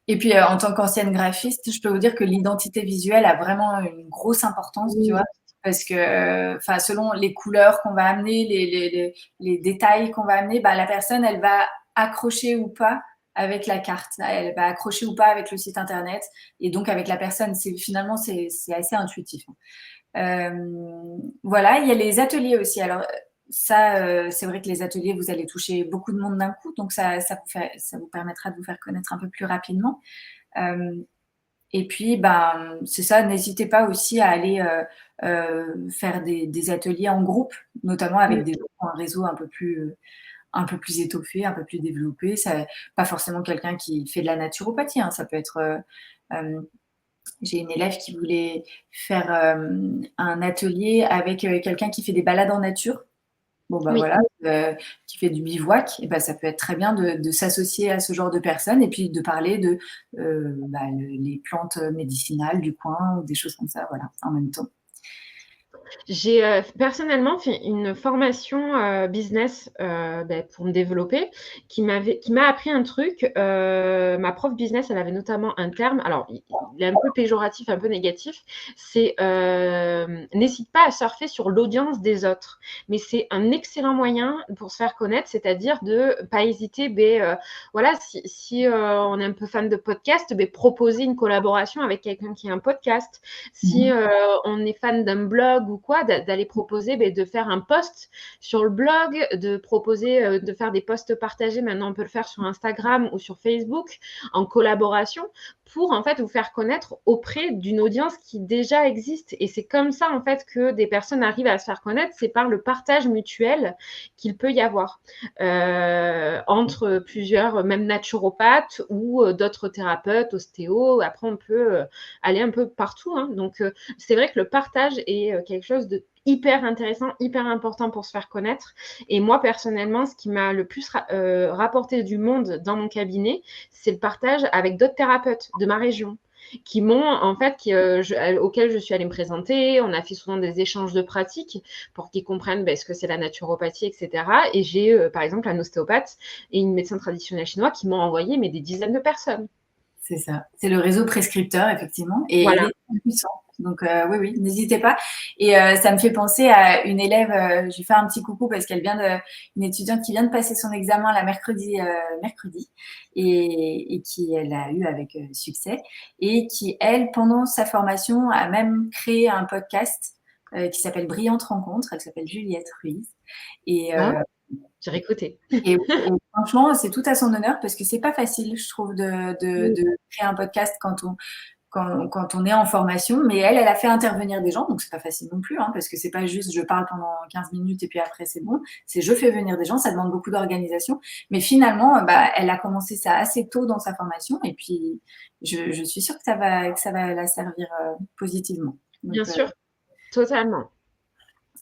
Et puis, en tant qu'ancienne graphiste, je peux vous dire que l'identité visuelle a vraiment une grosse importance, tu vois? Oui. Parce que, enfin, selon les couleurs qu'on va amener, les détails qu'on va amener, bah, la personne, elle va accrocher ou pas avec la carte. Elle va accrocher ou pas avec le site internet et donc avec la personne. Finalement, c'est assez intuitif. Voilà, il y a les ateliers aussi. Alors, ça, c'est vrai que les ateliers, vous allez toucher beaucoup de monde d'un coup, donc ça vous permettra de vous faire connaître un peu plus rapidement. Et puis, ben, c'est ça, n'hésitez pas aussi à aller faire des ateliers en groupe, notamment avec des gens qui ont un réseau un peu plus étoffé, un peu plus développé. Pas forcément quelqu'un qui fait de la naturopathie, hein, ça peut être. J'ai une élève qui voulait faire un atelier avec quelqu'un qui fait des balades en nature. Bon, bah, Oui. voilà, qui fait du bivouac et bah, ça peut être très bien de s'associer à ce genre de personnes et puis de parler de, les plantes médicinales du coin ou des choses comme ça, voilà, en même temps. J'ai, personnellement fait une formation, business, pour me développer, qui m'a appris un truc, ma prof business, elle avait notamment un terme, alors il est un peu péjoratif, un peu négatif, c'est, n'hésite pas à surfer sur l'audience des autres. Mais c'est un excellent moyen pour se faire connaître, c'est-à-dire de pas hésiter, voilà, si on est un peu fan de podcast, proposer une collaboration avec quelqu'un qui a un podcast. Si, on est fan d'un blog ou quoi, d'aller proposer, de faire un post sur le blog, de proposer, de faire des posts partagés. Maintenant, on peut le faire sur Instagram ou sur Facebook en collaboration pour en fait vous faire connaître auprès d'une audience qui déjà existe. Et c'est comme ça en fait que des personnes arrivent à se faire connaître, c'est par le partage mutuel qu'il peut y avoir entre plusieurs, même naturopathes ou d'autres thérapeutes, ostéos. Après, on peut aller un peu partout, hein. Donc, c'est vrai que le partage est quelque chose de hyper intéressant, hyper important pour se faire connaître. Et moi, personnellement, ce qui m'a le plus rapporté du monde dans mon cabinet, c'est le partage avec d'autres thérapeutes de ma région qui m'ont, en fait, auxquels je suis allée me présenter. On a fait souvent des échanges de pratiques pour qu'ils comprennent ce que c'est la naturopathie, etc. Et j'ai, par exemple, un ostéopathe et une médecin traditionnelle chinois qui m'ont envoyé des dizaines de personnes. C'est ça. C'est le réseau prescripteur, effectivement, et Voilà. il est très puissant. Donc, oui, oui, n'hésitez pas. Et ça me fait penser à une élève, je lui fais un petit coucou parce qu'elle une étudiante qui vient de passer son examen la mercredi, et qui elle a eu avec succès, et qui, elle, pendant sa formation, a même créé un podcast qui s'appelle Brillante Rencontre. Elle s'appelle Juliette Ruiz. Et, j'ai réécouté. Et franchement, c'est tout à son honneur parce que c'est pas facile, je trouve, de créer un podcast quand on est en formation. Mais elle a fait intervenir des gens, donc c'est pas facile non plus, hein, parce que c'est pas juste je parle pendant 15 minutes et puis après c'est bon. C'est je fais venir des gens, ça demande beaucoup d'organisation. Mais finalement, elle a commencé ça assez tôt dans sa formation et puis je suis sûre que ça va la servir positivement. Donc, Bien sûr, totalement.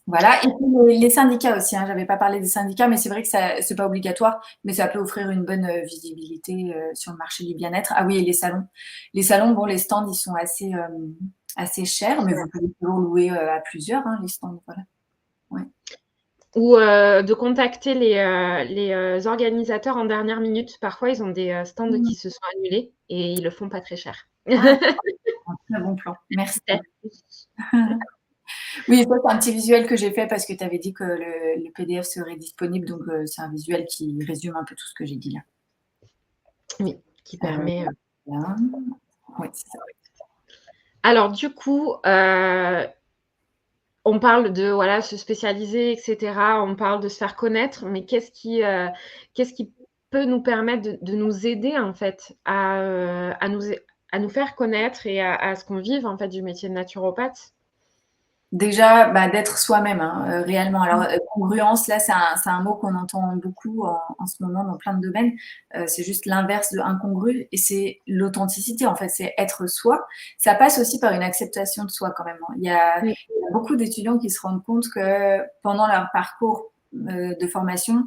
voilà, et puis les syndicats aussi, hein. J'avais pas parlé des syndicats, mais c'est vrai que c'est pas obligatoire, mais ça peut offrir une bonne visibilité sur le marché du bien-être. Ah oui, et les salons. Les salons, bon, les stands, ils sont assez chers, mais vous pouvez toujours louer à plusieurs, hein, les stands, voilà. Ouais. Ou de contacter les organisateurs en dernière minute. Parfois, ils ont des stands qui se sont annulés et ils le font pas très cher. Ah, un très bon plan. Merci. Oui, ça, c'est un petit visuel que j'ai fait parce que tu avais dit que le PDF serait disponible, donc c'est un visuel qui résume un peu tout ce que j'ai dit là. Oui, qui permet. Voilà. Oui, c'est ça. Alors, du coup, on parle de se spécialiser, etc. On parle de se faire connaître, mais qu'est-ce qui peut nous permettre de nous aider en fait à nous faire connaître et à ce qu'on vive en fait du métier de naturopathe? Déjà, d'être soi-même, hein, réellement. Alors, congruence, là, c'est un mot qu'on entend beaucoup en ce moment dans plein de domaines. C'est juste l'inverse de incongru et c'est l'authenticité, en fait, c'est être soi. Ça passe aussi par une acceptation de soi quand même, hein. Il y a beaucoup d'étudiants qui se rendent compte que pendant leur parcours de formation,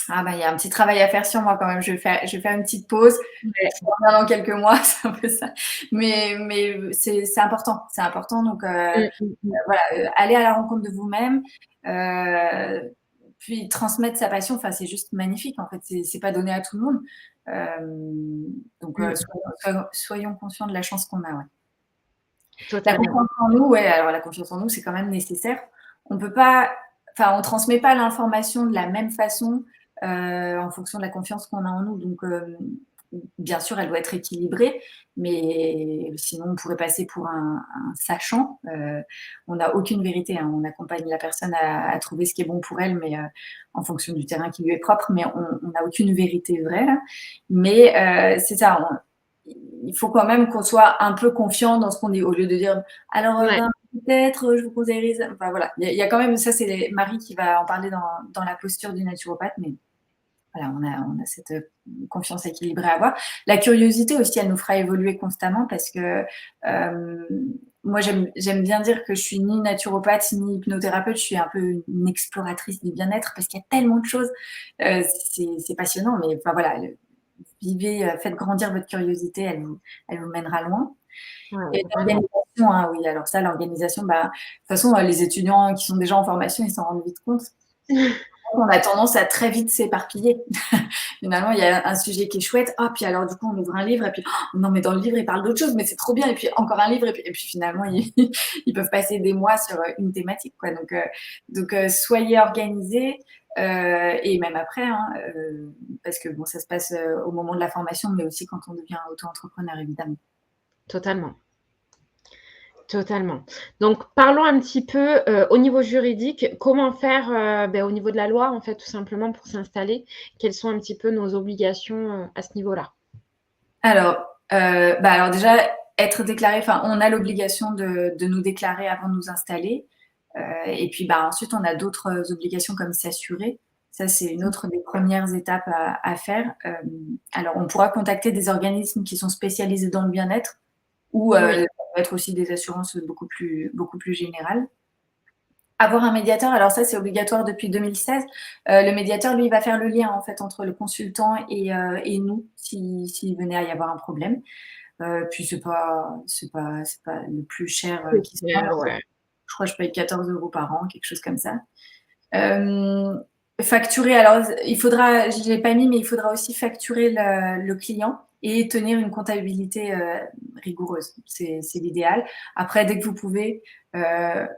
il y a un petit travail à faire sur moi quand même. Je vais faire une petite pause. Ouais. Je reviens dans quelques mois, c'est un peu ça. Mais c'est important. C'est important. Donc, voilà, aller à la rencontre de vous-même, puis transmettre sa passion. Enfin, c'est juste magnifique. En fait, c'est pas donné à tout le monde. Donc, soyons conscients de la chance qu'on a. Ouais. La Totalement. confiance en nous, ouais. Alors, la confiance en nous, c'est quand même nécessaire. On peut pas, enfin, on transmet pas l'information de la même façon en fonction de la confiance qu'on a en nous. Donc, bien sûr, elle doit être équilibrée, mais sinon, on pourrait passer pour un sachant. On n'a aucune vérité, hein. On accompagne la personne à trouver ce qui est bon pour elle, mais en fonction du terrain qui lui est propre, mais on n'a aucune vérité vraie, là. Mais c'est ça. Il faut quand même qu'on soit un peu confiant dans ce qu'on dit, au lieu de dire alors peut-être je vous conseillerais ça. Enfin voilà, il y a quand même ça, c'est Marie qui va en parler dans la posture du naturopathe, mais voilà, on a cette confiance équilibrée à avoir. La curiosité aussi, elle nous fera évoluer constamment parce que moi, j'aime bien dire que je suis ni naturopathe ni hypnothérapeute, je suis un peu une exploratrice du bien-être parce qu'il y a tellement de choses. C'est passionnant, mais enfin voilà, vivez, faites grandir votre curiosité, elle vous mènera loin. Ouais, Et l'organisation, hein, oui, alors ça, l'organisation, de toute façon, les étudiants qui sont déjà en formation, ils s'en rendent vite compte. On a tendance à très vite s'éparpiller. Finalement, il y a un sujet qui est chouette, puis alors du coup, on ouvre un livre, et puis non, mais dans le livre, il parle d'autre chose, mais c'est trop bien, et puis encore un livre, et puis finalement, ils peuvent passer des mois sur une thématique, quoi. Donc soyez organisés, et même après, hein, parce que bon, ça se passe au moment de la formation, mais aussi quand on devient auto-entrepreneur, évidemment. Totalement. Totalement. Donc, parlons un petit peu au niveau juridique, comment faire au niveau de la loi, en fait, tout simplement pour s'installer. Quelles sont un petit peu nos obligations à ce niveau-là? Alors, Alors déjà, être déclaré, enfin, on a l'obligation de nous déclarer avant de nous installer. Et puis ensuite, on a d'autres obligations comme s'assurer. Ça, c'est une autre des premières étapes à faire. Alors, on pourra contacter des organismes qui sont spécialisés dans le bien-être ou ça Oui, peut être aussi des assurances beaucoup plus générales. Avoir un médiateur, alors ça, c'est obligatoire depuis 2016. Le médiateur, lui, il va faire le lien en fait entre le consultant et nous, s'il venait à y avoir un problème. Puis c'est pas le plus cher c'est qui soit. clair, ouais. Je crois que je paye 14 euros par an, quelque chose comme ça. Euh, Facturer, alors il faudra, je l'ai pas mis, mais il faudra aussi facturer le client et tenir une comptabilité rigoureuse. C'est l'idéal. Après, dès que vous pouvez,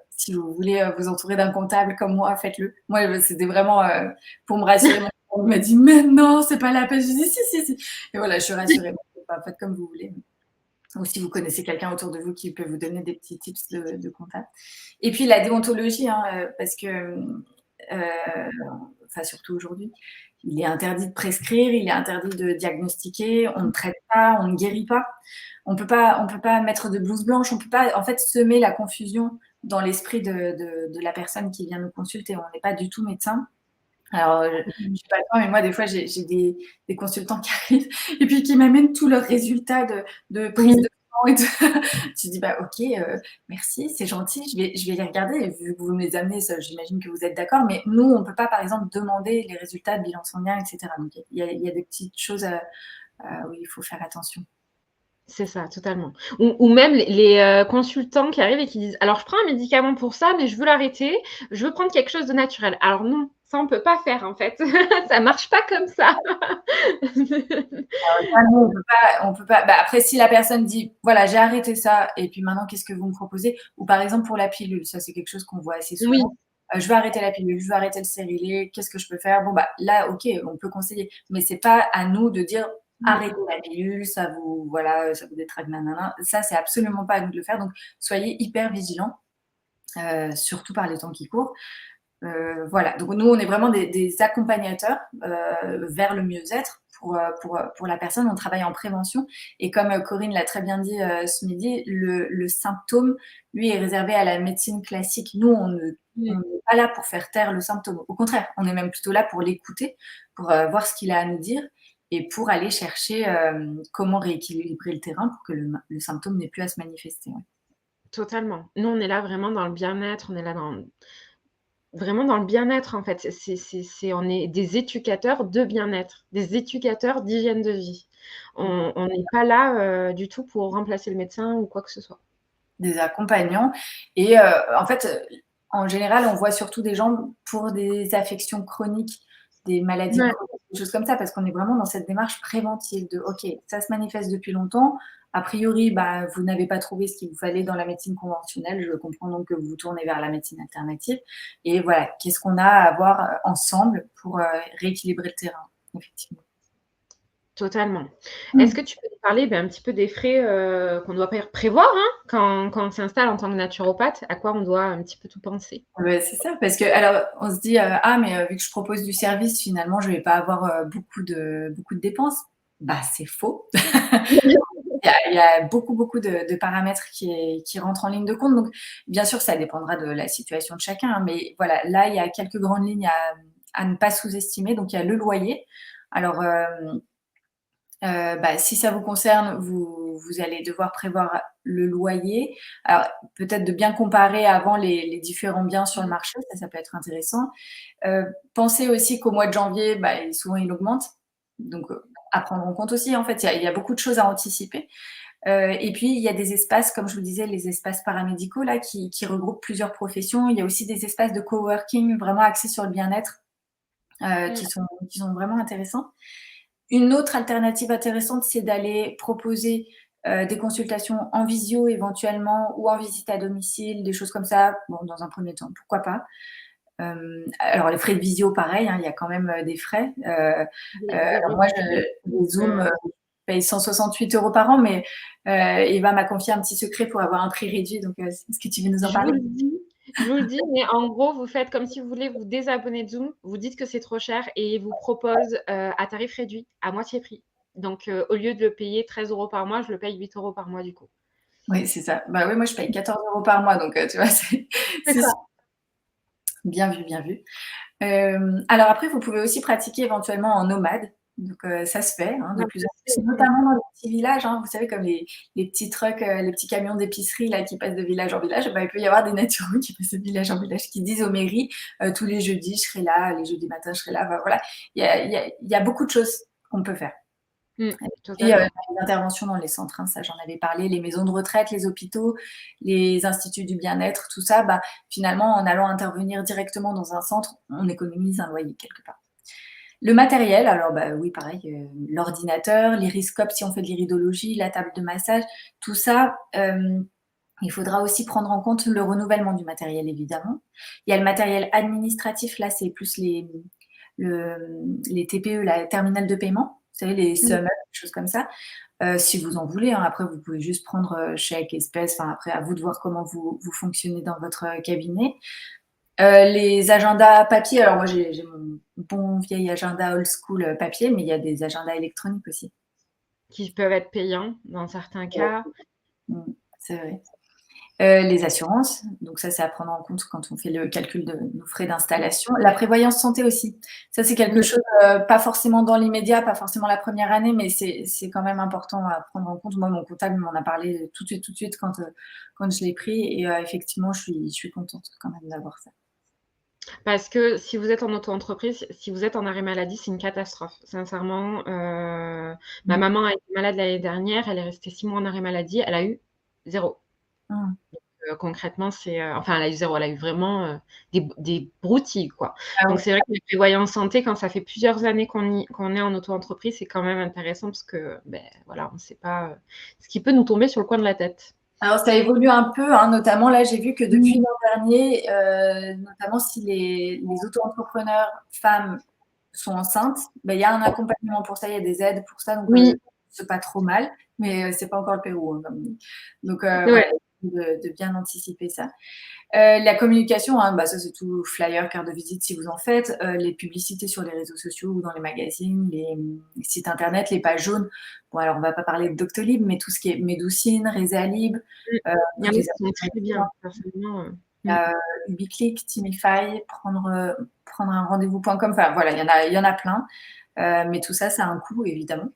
si vous voulez vous entourer d'un comptable comme moi, faites-le. Moi, c'était vraiment pour me rassurer. Mon comptable m'a dit, mais non, c'est pas la peine. Je dis, si. Et voilà, je suis rassurée. Faites comme vous voulez. Ou si vous connaissez quelqu'un autour de vous qui peut vous donner des petits tips de comptable. Et puis la déontologie, hein, parce que, enfin surtout aujourd'hui, il est interdit de prescrire, il est interdit de diagnostiquer, on ne traite pas, on ne guérit pas. On peut pas mettre de blouse blanche, on peut pas en fait semer la confusion dans l'esprit de la personne qui vient nous consulter. On n'est pas du tout médecin. Alors, je sais pas toi, mais moi, des fois, j'ai des consultants qui arrivent et puis qui m'amènent tous leurs résultats de prise Oui, de sang et tout. Tu dis, bah, ok, merci, c'est gentil, je vais les regarder. Et vu que vous me les amenez, ça, j'imagine que vous êtes d'accord. Mais nous, on peut pas, par exemple, demander les résultats de bilan sanguin, etc. Donc, il y a des petites choses où il faut faire attention. c'est ça, totalement. Ou même consultants qui arrivent et qui disent: «Alors je prends un médicament pour ça, mais je veux l'arrêter, je veux prendre quelque chose de naturel». Alors non, ça on peut pas faire en fait. Ça marche pas comme ça. Ah non, on peut pas. Bah, après, si la personne dit, voilà, j'ai arrêté ça, et puis maintenant, qu'est-ce que vous me proposez? Ou par exemple pour la pilule, ça c'est quelque chose qu'on voit assez Oui, souvent. Je veux arrêter la pilule, je veux arrêter le stérilet, qu'est-ce que je peux faire? Bon bah là, ok, on peut conseiller, mais c'est pas à nous de dire arrêtez la pilule, ça vous voilà, ça vous détraque, nanana. Ça c'est absolument pas à nous de le faire. Donc soyez hyper vigilants, surtout par les temps qui courent. Voilà, donc nous, on est vraiment des accompagnateurs vers le mieux-être pour la personne. On travaille en prévention. Et comme Corinne l'a très bien dit ce midi, le symptôme, lui, est réservé à la médecine classique. Nous, on oui, n'est pas là pour faire taire le symptôme. Au contraire, on est même plutôt là pour l'écouter, pour voir ce qu'il a à nous dire et pour aller chercher comment rééquilibrer le terrain pour que le symptôme n'ait plus à se manifester. Ouais. totalement. Nous, on est là vraiment dans le bien-être, on est là vraiment dans le bien-être en fait. On est des éducateurs de bien-être, des éducateurs d'hygiène de vie. On n'est pas là, du tout pour remplacer le médecin ou quoi que ce soit. Des accompagnants. Et en fait, en général, on voit surtout des gens pour des affections chroniques, des maladies Ouais. chroniques, des choses comme ça, parce qu'on est vraiment dans cette démarche préventive de OK, ça se manifeste depuis longtemps. A priori, bah, vous n'avez pas trouvé ce qu'il vous fallait dans la médecine conventionnelle. Je comprends donc que vous vous tournez vers la médecine alternative. Et voilà, qu'est-ce qu'on a à voir ensemble pour rééquilibrer le terrain, effectivement. Totalement. Est-ce que tu peux nous parler, un petit peu des frais, qu'on doit prévoir, hein, quand on s'installe en tant que naturopathe? À quoi on doit un petit peu tout penser? Ouais, c'est ça, parce que alors on se dit ah mais vu que je propose du service, finalement je vais pas avoir beaucoup de dépenses. Bah c'est faux. Il y a beaucoup de paramètres qui rentrent en ligne de compte. Donc bien sûr ça dépendra de la situation de chacun, hein, mais voilà, là il y a quelques grandes lignes à ne pas sous-estimer. Donc il y a le loyer. Alors bah, si ça vous concerne, vous allez devoir prévoir le loyer. Alors, peut-être de bien comparer avant les différents biens sur le marché, ça peut être intéressant. Pensez aussi qu'au mois de janvier, bah, souvent il augmente, donc à prendre en compte aussi. En fait, il y a beaucoup de choses à anticiper. Et puis, il y a des espaces, comme je vous disais, les espaces paramédicaux là, qui regroupent plusieurs professions. Il y a aussi des espaces de coworking vraiment axés sur le bien-être, Mmh. qui sont vraiment intéressants. Une autre alternative intéressante, c'est d'aller proposer des consultations en visio éventuellement ou en visite à domicile, des choses comme ça. Bon, dans un premier temps, pourquoi pas. Alors les frais de visio, pareil, hein, il y a quand même des frais. Des Alors moi, recours, les Zoom, heu, je paye 168 € par an, mais Eva m'a confié un petit secret pour avoir un prix réduit. Donc, est-ce que tu veux nous en je vous parler? le dis je vous le dis, mais en gros, vous faites comme si vous voulez vous désabonner de Zoom, vous dites que c'est trop cher et ils vous proposent, à tarif réduit, à moitié prix. Donc, au lieu de le payer 13 € par mois, je le paye 8 € par mois du coup. Oui, c'est ça. Bah oui, moi je paye 14 € par mois, donc tu vois, C'est c'est ça. bien vu, bien vu. Alors après, vous pouvez aussi pratiquer éventuellement en nomade. Donc ça se fait, hein, de Ouais, plus ça en se fait plus, aussi. notamment dans les petits villages, hein. Vous savez, comme les petits trucks, les petits camions d'épicerie là qui passent de village en village, bah, il peut y avoir des naturaux qui passent de village en village, qui disent aux mairies, tous les jeudis je serai là, les jeudis matins je serai là. Enfin voilà, il y a beaucoup de choses qu'on peut faire. Et Totalement. les interventions dans les centres, hein, ça j'en avais parlé, les maisons de retraite, les hôpitaux, les instituts du bien-être, tout ça, bah, finalement, en allant intervenir directement dans un centre, on économise un loyer quelque part. Le matériel, alors bah oui, pareil, l'ordinateur, l'iriscope si on fait de l'iridologie, la table de massage, tout ça, il faudra aussi prendre en compte le renouvellement du matériel, évidemment. Il y a le matériel administratif, là, c'est plus les TPE, la terminal de paiement, vous savez, les Mmh. SUMEP, des choses comme ça. Si vous en voulez, hein, après, vous pouvez juste prendre chèque, espèce, enfin, après, à vous de voir comment vous fonctionnez dans votre cabinet. Les agendas papier, alors moi, j'ai mon bon vieil agenda old school papier, mais il y a des agendas électroniques aussi. Qui peuvent être payants dans certains cas. Mmh, c'est vrai. Les assurances, donc ça, c'est à prendre en compte quand on fait le calcul de nos frais d'installation. La prévoyance santé aussi. Ça, c'est quelque Mmh. chose, pas forcément dans l'immédiat, pas forcément la première année, mais c'est quand même important à prendre en compte. Moi, mon comptable m'en a parlé tout de suite quand je l'ai pris et effectivement, je suis contente quand même d'avoir ça. Parce que si vous êtes en auto-entreprise, si vous êtes en arrêt maladie, c'est une catastrophe. Sincèrement, ma Mmh. maman a été malade l'année dernière, elle est restée 6 mois en arrêt maladie, elle a eu 0. Mmh. Concrètement, c'est, enfin, elle a eu 0, elle a eu vraiment, des broutilles, quoi. Ah Donc ouais. c'est vrai que la prévoyance santé, quand ça fait plusieurs années qu'on est en auto-entreprise, c'est quand même intéressant parce que, beh, voilà, on ne sait pas, ce qui peut nous tomber sur le coin de la tête. Alors ça évolue un peu, hein, notamment là, j'ai vu que depuis Mmh. l'an dernier, notamment si les auto-entrepreneurs femmes sont enceintes, bah, il y a un accompagnement pour ça, il y a des aides pour ça, donc Oui, c'est pas trop mal, mais c'est pas encore le Pérou, hein, comme on dit. Donc voilà, ouais, de bien anticiper ça. La communication, hein, bah, ça c'est tout flyer, carte de visite si vous en faites, les publicités sur les réseaux sociaux ou dans les magazines, les sites internet, les pages jaunes. Bon alors on va pas parler de Doctolib, mais tout ce qui est Médoucine, Résalib, mmh. heu, Il y en toutes a les qui sont très bien, applications, personnellement, il y mmh. a Ubiclick, Timify, prendre un rendez-vous.com, enfin voilà, il y en a plein, mais tout ça, ça a un coût évidemment.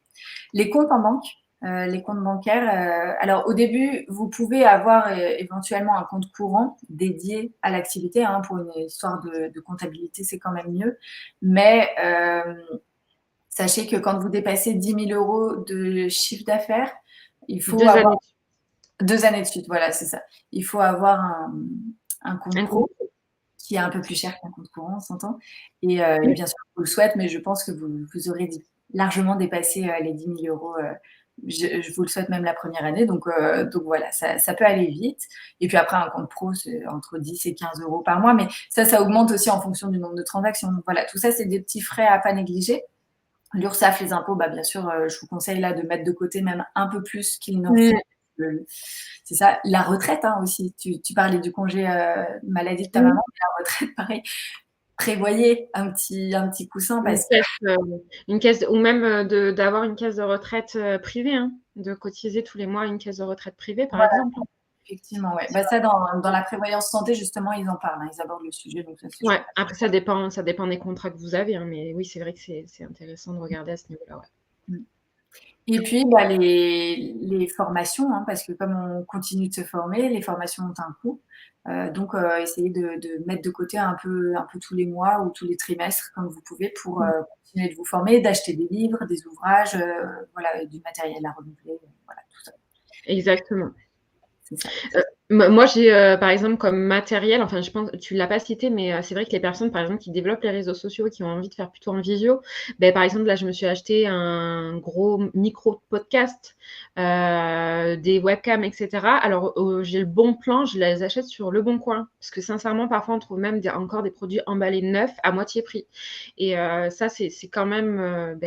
Les comptes en banque, les comptes bancaires, alors au début, vous pouvez avoir éventuellement un compte courant dédié à l'activité, hein, pour une histoire de comptabilité, c'est quand même mieux. Mais sachez que quand vous dépassez 10 000 € de chiffre d'affaires, il faut 2 avoir années 2 années de suite, voilà, c'est ça. Il faut avoir un compte un pro compte. qui est un peu plus cher qu'un compte courant, on s'entend. Et Mmh. bien sûr, je vous le souhaite, mais je pense que vous aurez largement dépassé les 10 000 €. Je vous le souhaite même la première année. Donc voilà, ça peut aller vite. Et puis après, un compte pro, c'est entre 10 et 15 € par mois. Mais ça augmente aussi en fonction du nombre de transactions. Donc voilà, tout ça, c'est des petits frais à pas négliger. L'URSSAF, les impôts, bah, bien sûr, je vous conseille là de mettre de côté même un peu plus qu'ils n'en font. Mmh. C'est ça. La retraite, hein, aussi. Tu parlais du congé maladie de ta Mmh. maman, mais la retraite, pareil. Prévoyez un petit coussin Une parce que caisse, une caisse ou même, d'avoir une caisse de retraite, privée, hein, de cotiser tous les mois à une caisse de retraite privée, par voilà, exemple, hein. effectivement, ouais. Bah, ça dans la prévoyance santé, justement, ils en parlent, hein, ils abordent le sujet, donc ça, c'est Ouais, chouette. après ça dépend des contrats que vous avez, hein, mais oui, c'est vrai que c'est intéressant de regarder à ce niveau-là, ouais. Mmh. Et puis, bah, les formations, hein, parce que comme on continue de se former, les formations ont un coût. Donc essayez de mettre de côté un peu tous les mois ou tous les trimestres, comme vous pouvez, pour Mmh. continuer de vous former, d'acheter des livres, des ouvrages, voilà, du matériel à renouveler, voilà, tout ça, Exactement. c'est ça. Moi, j'ai, par exemple, comme matériel, enfin, je pense tu l'as pas cité, mais c'est vrai que les personnes, par exemple, qui développent les réseaux sociaux, qui ont envie de faire plutôt en visio, beh, par exemple, là, je me suis acheté un gros micro podcast, des webcams et cetera. Alors, j'ai le bon plan, je les achète sur Leboncoin parce que sincèrement, parfois, on trouve même encore des produits emballés neufs à moitié prix et ça, c'est quand même,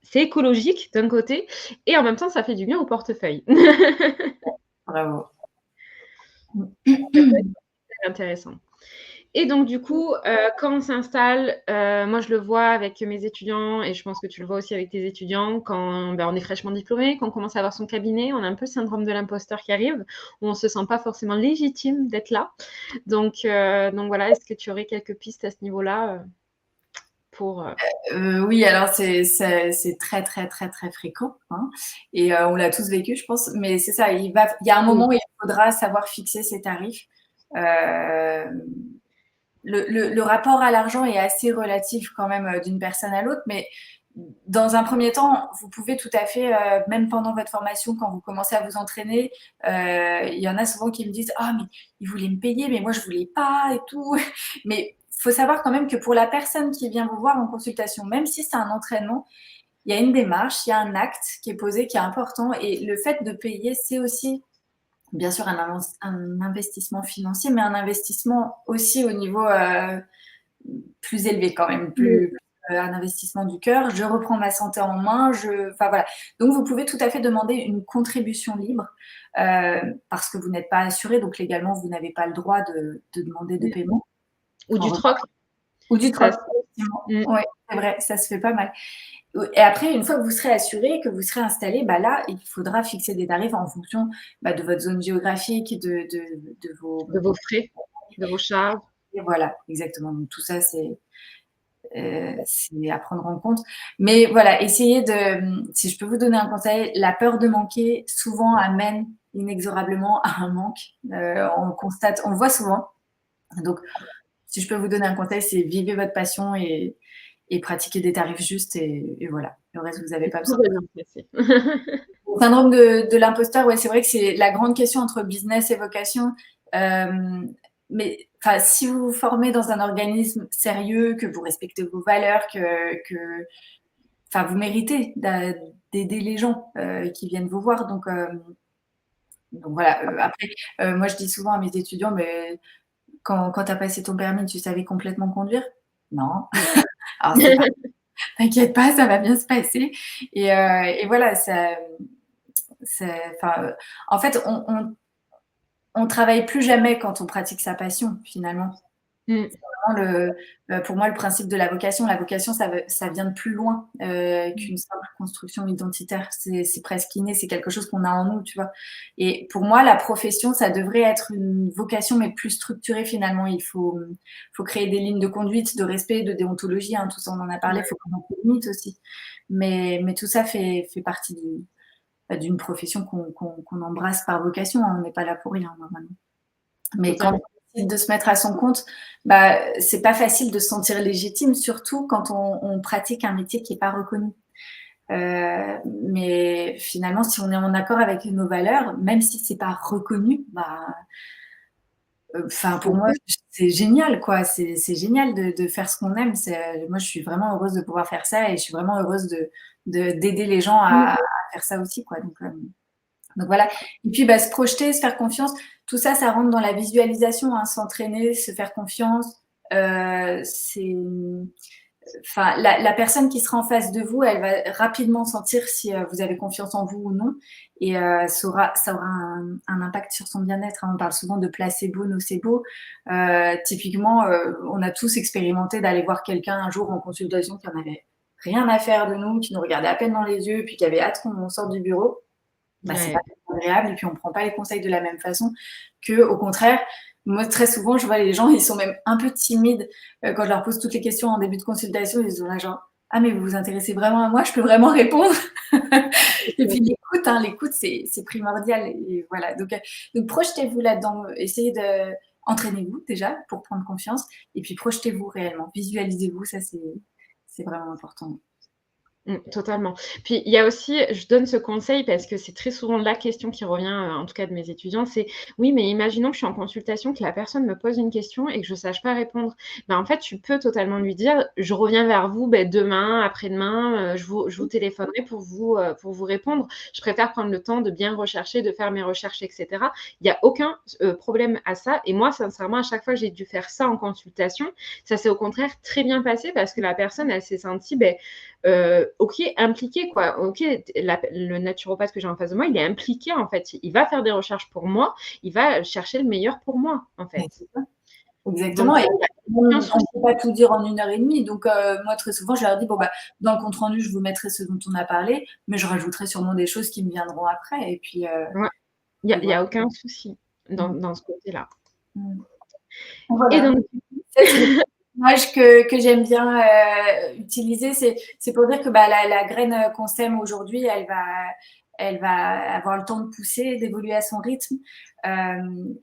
c'est écologique d'un côté et en même temps, ça fait du bien au portefeuille. Bravo. Ça peut être intéressant. Et donc, du coup, quand on s'installe, moi, je le vois avec mes étudiants et je pense que tu le vois aussi avec tes étudiants, quand on est fraîchement diplômé, quand on commence à avoir son cabinet, on a un peu le syndrome de l'imposteur qui arrive, où on ne se sent pas forcément légitime d'être là. Donc voilà, est-ce que tu aurais quelques pistes à ce niveau-là pour... Oui, alors c'est très, très, très, très fréquent, hein, et on l'a tous vécu, je pense. Mais c'est ça, il y a un moment où il faudra savoir fixer ses tarifs. Le rapport à l'argent est assez relatif quand même d'une personne à l'autre, mais dans un premier temps, vous pouvez tout à fait, même pendant votre formation, quand vous commencez à vous entraîner, il y en a souvent qui me disent: «Ah, mais ils voulaient me payer, mais moi je voulais pas et tout». Mais il faut savoir quand même que pour la personne qui vient vous voir en consultation, même si c'est un entraînement, il y a une démarche, il y a un acte qui est posé, qui est important. Et le fait de payer, c'est aussi bien sûr un investissement financier, mais un investissement aussi au niveau plus élevé quand même, un investissement du cœur. Je reprends ma santé en main. Enfin voilà. Donc vous pouvez tout à fait demander une contribution libre parce que vous n'êtes pas assuré, donc légalement vous n'avez pas le droit de demander de paiement. Ou du troc. Ou du troc. Mm. Oui, c'est vrai, ça se fait pas mal. Et après, une fois que vous serez assuré, que vous serez installé, bah là, il faudra fixer des tarifs en fonction de votre zone géographique, de vos frais, de vos charges. Et voilà, exactement. Donc tout ça, c'est à prendre en compte. Mais voilà, essayez de, si je peux vous donner un conseil, la peur de manquer souvent amène inexorablement à un manque. On le voit souvent. Donc, si je peux vous donner un conseil, c'est vivez votre passion et pratiquez des tarifs justes et voilà. Le reste, vous n'avez pas besoin. Le syndrome de l'imposteur, ouais, c'est vrai que c'est la grande question entre business et vocation. Mais si vous vous formez dans un organisme sérieux, que vous respectez vos valeurs, que vous méritez d'aider les gens qui viennent vous voir. Donc voilà. Après, moi, je dis souvent à mes étudiants, mais quand tu as passé ton permis, tu savais complètement conduire? Non. Alors, t'inquiète pas, ça va bien se passer. Et voilà, en fait, on travaille plus jamais quand on pratique sa passion, finalement. C'est vraiment pour moi le principe de la vocation. La vocation, ça vient de plus loin qu'une simple construction identitaire. C'est presque inné, c'est quelque chose qu'on a en nous, tu vois. Et pour moi, la profession, ça devrait être une vocation, mais plus structurée finalement. Il faut créer des lignes de conduite, de respect, de déontologie. Hein, tout ça, on en a parlé. Il faut qu'on en limite aussi. Mais tout ça fait partie d'une profession qu'on embrasse par vocation. Hein. On n'est pas là pour rien, normalement. Mais quand on décide de se mettre à son compte, c'est pas facile de se sentir légitime, surtout quand on pratique un métier qui n'est pas reconnu. Mais finalement, si on est en accord avec nos valeurs, même si c'est pas reconnu, pour moi, c'est génial, quoi. C'est génial de faire ce qu'on aime. Moi, je suis vraiment heureuse de pouvoir faire ça et je suis vraiment heureuse d'aider les gens à faire ça aussi, quoi. Donc voilà. Et puis se projeter, se faire confiance, tout ça, ça rentre dans la visualisation, hein, s'entraîner, se faire confiance. La personne qui sera en face de vous, elle va rapidement sentir si vous avez confiance en vous ou non, et ça aura un impact sur son bien-être. Hein. On parle souvent de placebo, nocebo. Typiquement, on a tous expérimenté d'aller voir quelqu'un un jour en consultation qui en avait rien à faire de nous, qui nous regardait à peine dans les yeux, puis qui avait hâte qu'on sorte du bureau. C'est pas agréable, et puis on prend pas les conseils de la même façon que, au contraire, moi très souvent je vois les gens, ils sont même un peu timides quand je leur pose toutes les questions en début de consultation. Ils sont là genre: ah mais vous vous intéressez vraiment à moi, je peux vraiment répondre. Et puis l'écoute c'est primordial, et voilà. Donc projetez-vous là-dedans, essayez de entraînez-vous déjà pour prendre confiance, et puis projetez-vous réellement, visualisez-vous, ça c'est vraiment important. Totalement. Puis il y a aussi, je donne ce conseil parce que c'est très souvent la question qui revient, en tout cas de mes étudiants, c'est: «Oui, mais imaginons que je suis en consultation, que la personne me pose une question et que je sache pas répondre». En fait, tu peux totalement lui dire: «Je reviens vers vous, demain, après-demain, je vous téléphonerai pour vous répondre. Je préfère prendre le temps de bien rechercher, de faire mes recherches» et cetera. Il y a aucun problème à ça, et moi, sincèrement, à chaque fois que j'ai dû faire ça en consultation, ça s'est au contraire très bien passé parce que la personne, elle s'est sentie, OK, impliqué, quoi. OK, le naturopathe que j'ai en face de moi, il est impliqué, en fait. Il va faire des recherches pour moi, il va chercher le meilleur pour moi, en fait. Exactement. Donc, Et on aucun ne souci. peut pas tout dire en 1h30. Donc, moi, très souvent, je leur dis, bon, bah, dans le compte rendu, je vous mettrai ce dont on a parlé, mais je rajouterai sûrement des choses qui me viendront après. Et puis, Ouais, il y voilà. a aucun souci Mmh. dans ce côté-là. Mmh. Et Voilà. donc Ça, c'est l'image que j'aime bien utiliser. C'est pour dire que bah, la graine qu'on sème aujourd'hui, elle va avoir le temps de pousser, d'évoluer à son rythme.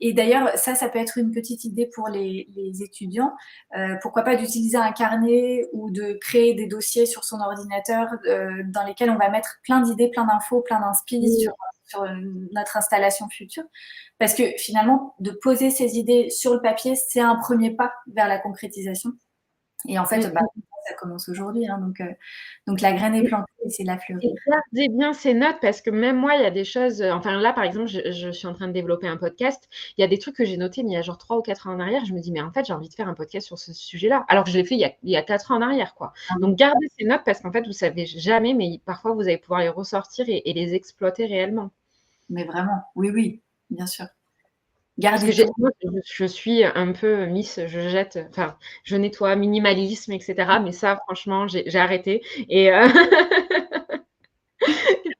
Et d'ailleurs, ça peut être une petite idée pour les étudiants. Pourquoi pas d'utiliser un carnet ou de créer des dossiers sur son ordinateur dans lesquels on va mettre plein d'idées, plein d'infos, plein d'inspi sur notre installation future. Parce que finalement, de poser ces idées sur le papier, c'est un premier pas vers la concrétisation. Et en fait, bah, ça commence aujourd'hui. Hein, donc la graine est plantée et c'est de la Et fleurir. gardez bien ces notes parce que même moi, il y a des choses, enfin là, par exemple, je suis en train de développer un podcast. Il y a des trucs que j'ai notés, mais il y a genre 3 ou 4 ans en arrière. Je me dis, mais en fait, j'ai envie de faire un podcast sur ce sujet-là. Alors que je l'ai fait il y a 4 ans en arrière, quoi. Donc, gardez ces notes parce qu'en fait, vous savez jamais, mais parfois, vous allez pouvoir les ressortir et les exploiter réellement. Mais vraiment, oui, oui, bien sûr. Parce que Gardez tout. moi, je suis un peu Miss, je jette, enfin, je nettoie, minimalisme, etc. Mais ça, franchement, j'ai arrêté. Et il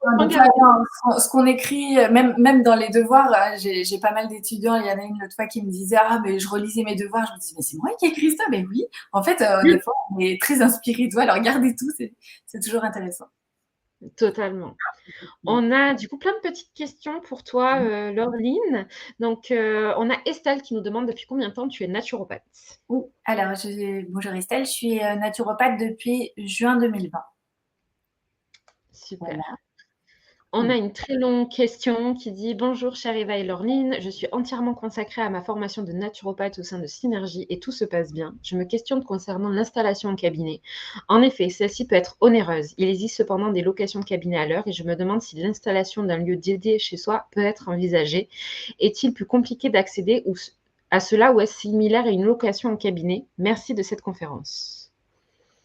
faut Des en fois, garder. non, ce qu'on écrit, même dans les devoirs, j'ai pas mal d'étudiants. Il y en a une l'autre fois qui me disait, ah, mais je relisais mes devoirs. Je me dis, mais c'est moi qui ai écrit ça. Mais oui, en fait, des fois, on est très inspiré de toi. Alors, gardez tout, c'est toujours intéressant. Totalement. On a du coup plein de petites questions pour toi, Laureline. Donc, on a Estelle qui nous demande depuis combien de temps tu es naturopathe? Oui, alors, bonjour Estelle, je suis naturopathe depuis juin 2020. Super. Voilà. On a une très longue question qui dit: «Bonjour chère Eva et Laureline, je suis entièrement consacrée à ma formation de naturopathe au sein de Synergie et tout se passe bien. Je me questionne concernant l'installation en cabinet. En effet, celle-ci peut être onéreuse. Il existe cependant des locations de cabinet à l'heure et je me demande si l'installation d'un lieu dédié chez soi peut être envisagée. Est-il plus compliqué d'accéder à cela ou est-ce similaire à une location en cabinet? Merci de cette conférence.»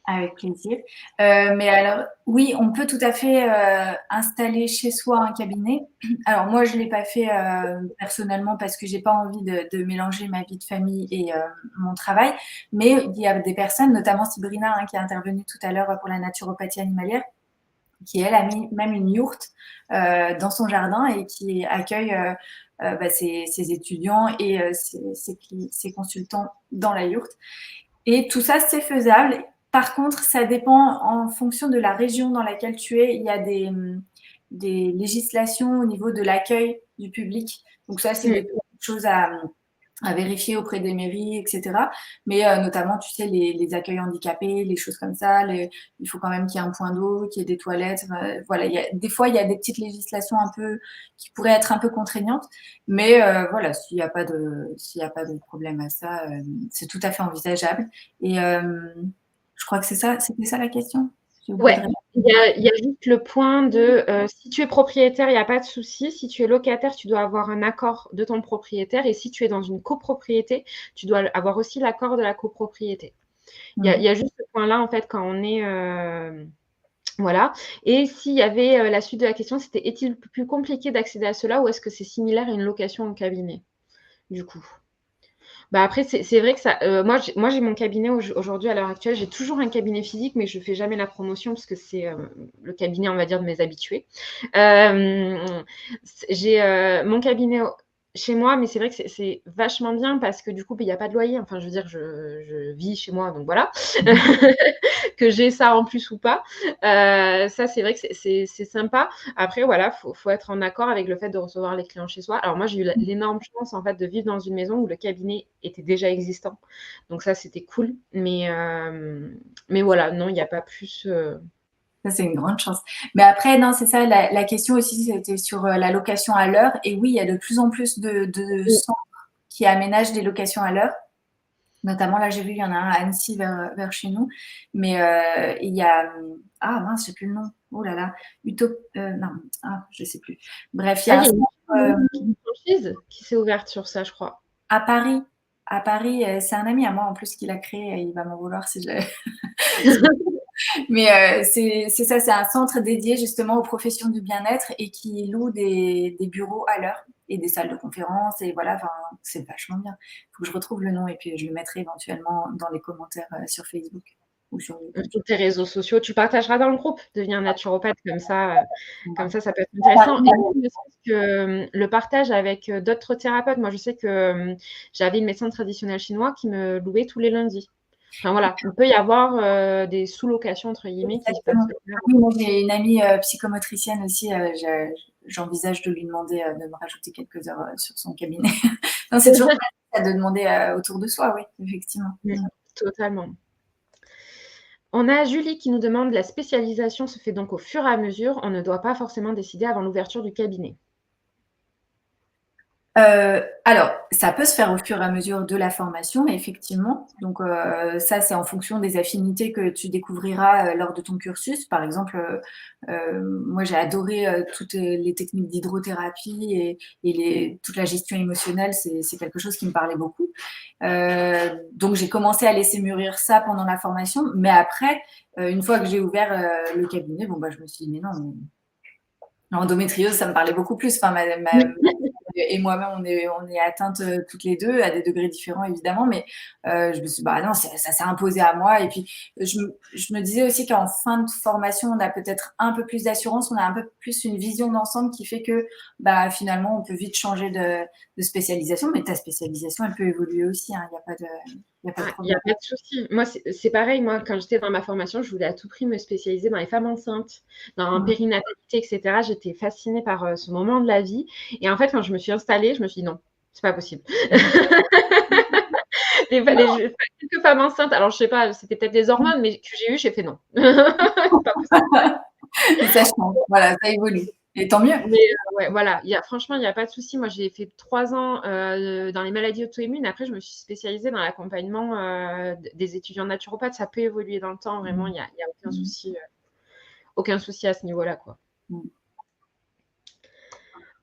Avec plaisir. Mais alors, oui, on peut tout à fait installer chez soi un cabinet. Alors moi, je ne l'ai pas fait personnellement parce que j'ai pas envie de mélanger ma vie de famille et mon travail. Mais il y a des personnes, notamment Sabrina, hein, qui est intervenue tout à l'heure pour la naturopathie animalière, qui elle a mis même une yourte dans son jardin et qui accueille bah, ses étudiants et ses consultants dans la yourte. Et tout ça, c'est faisable. Par contre, ça dépend en fonction de la région dans laquelle tu es. Il y a des législations au niveau de l'accueil du public. Donc ça, c'est des choses à vérifier auprès des mairies, etc. Mais notamment, tu sais, les accueils handicapés, les choses comme ça, il faut quand même qu'il y ait un point d'eau, qu'il y ait des toilettes. Voilà, des fois, il y a des petites législations un peu qui pourraient être un peu contraignantes. Mais voilà, s'il n'y a pas de problème à ça, c'est tout à fait envisageable. Et je crois que c'était ça la question. J'ai oublié de Ouais, répondre. il y a juste le point de, si tu es propriétaire, il y a pas de souci. Si tu es locataire, tu dois avoir un accord de ton propriétaire et si tu es dans une copropriété, tu dois avoir aussi l'accord de la copropriété. Il y a juste ce point-là, en fait, quand on est, voilà. Et s'il y avait, la suite de la question, c'était: «Est-il plus compliqué d'accéder à cela ou est-ce que c'est similaire à une location en cabinet?» Du coup. Bah, après, c'est vrai que ça, moi j'ai mon cabinet aujourd'hui à l'heure actuelle, j'ai toujours un cabinet physique, mais je fais jamais la promotion parce que c'est, le cabinet, on va dire, de mes habitués. J'ai, mon cabinet chez moi, mais c'est vrai que c'est vachement bien parce que du coup, il y a pas de loyer. Enfin, je veux dire, je vis chez moi, donc voilà. Que j'ai ça en plus ou pas. Ça, c'est vrai que c'est sympa. Après, voilà, faut être en accord avec le fait de recevoir les clients chez soi. Alors moi, j'ai eu l'énorme chance en fait de vivre dans une maison où le cabinet était déjà existant. Donc ça, c'était cool. Mais voilà, non, il n'y a pas plus. Ça, c'est une grande chance. Mais après, non, c'est ça, la question aussi, c'était sur la location à l'heure. Et oui, il y a de plus en plus de centres qui aménagent des locations à l'heure. Notamment, là, j'ai vu, il y en a un à Annecy vers chez nous. Mais il y a. Ah mince, je sais plus le nom. Oh là là. Non, je sais plus. Bref, il y Ah, a il un y a centre une franchise qui s'est ouverte sur ça, je crois. à Paris. À Paris, c'est un ami à moi en plus qui l'a créé. Il va m'en vouloir si je. Mais c'est ça, c'est un centre dédié justement aux professions du bien-être et qui loue des bureaux à l'heure et des salles de conférence. Et voilà, enfin, c'est vachement bien. Il faut que je retrouve le nom et puis je le mettrai éventuellement dans les commentaires sur Facebook ou sur YouTube. Sur tes réseaux sociaux. Tu partageras dans le groupe, deviens naturopathe, comme ça, ça peut être intéressant. Et même ne serait-ce que le partage avec d'autres thérapeutes. Moi, je sais que j'avais une médecin traditionnelle chinois qui me louait tous les lundis. Enfin voilà, il peut y avoir des sous-locations entre guillemets qui peuvent se faire. Oui, moi j'ai une amie psychomotricienne aussi. J'envisage de lui demander de me rajouter quelques heures sur son cabinet. Non, c'est toujours facile de demander autour de soi, oui, effectivement. Totalement. On a Julie qui nous demande: la spécialisation se fait donc au fur et à mesure, on ne doit pas forcément décider avant l'ouverture du cabinet. Alors, ça peut se faire au fur et à mesure de la formation, effectivement. Donc, ça, c'est en fonction des affinités que tu découvriras lors de ton cursus. Par exemple, moi, j'ai adoré toutes les techniques d'hydrothérapie et toute la gestion émotionnelle. C'est quelque chose qui me parlait beaucoup. Donc, j'ai commencé à laisser mûrir ça pendant la formation. Mais après, une fois que j'ai ouvert le cabinet, je me suis dit, mais non, l'endométriose, ça me parlait beaucoup plus. Enfin, et moi-même, on est atteintes toutes les deux, à des degrés différents, évidemment. Mais je me suis dit, non, ça s'est imposé à moi. Et puis, je me disais aussi qu'en fin de formation, on a peut-être un peu plus d'assurance, on a un peu plus une vision d'ensemble qui fait que finalement, on peut vite changer de spécialisation. Mais ta spécialisation, elle peut évoluer aussi. Il n'y a pas de problème. Il n'y a pas de souci. Moi, c'est pareil. Moi, quand j'étais dans ma formation, je voulais à tout prix me spécialiser dans les femmes enceintes, dans la périnatalité, etc. J'étais fascinée par ce moment de la vie. Et en fait, quand je me suis installée, je me suis dit non, c'est pas possible. Quelques femmes enceintes, alors je sais pas, c'était peut-être des hormones, mais que j'ai eu, j'ai fait non. C'est pas possible. Et ça change. Voilà, ça évolue. Et tant mieux. Mais ouais, voilà, franchement, il n'y a pas de souci. Moi, j'ai fait 3 ans dans les maladies auto-immunes. Après, je me suis spécialisée dans l'accompagnement des étudiants naturopathes. Ça peut évoluer dans le temps, vraiment, il n'y a aucun souci à ce niveau-là, quoi.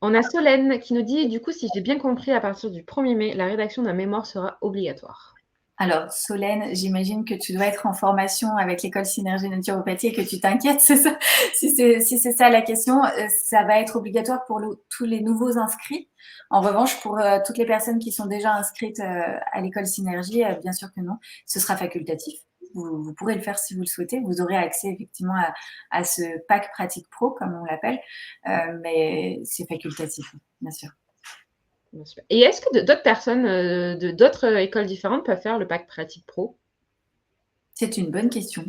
On a Solène qui nous dit: du coup, si j'ai bien compris, à partir du 1er mai, la rédaction d'un mémoire sera obligatoire. Alors, Solène, j'imagine que tu dois être en formation avec l'école Synergie Naturopathie et que tu t'inquiètes, c'est ça? Si c'est ça la question, ça va être obligatoire pour tous les nouveaux inscrits. En revanche, pour toutes les personnes qui sont déjà inscrites à l'école Synergie, bien sûr que non, ce sera facultatif. Vous pourrez le faire si vous le souhaitez. Vous aurez accès effectivement à ce pack pratique pro, comme on l'appelle, mais c'est facultatif, bien sûr. Et est-ce que d'autres personnes de d'autres écoles différentes peuvent faire le pack pratique pro? C'est une bonne question.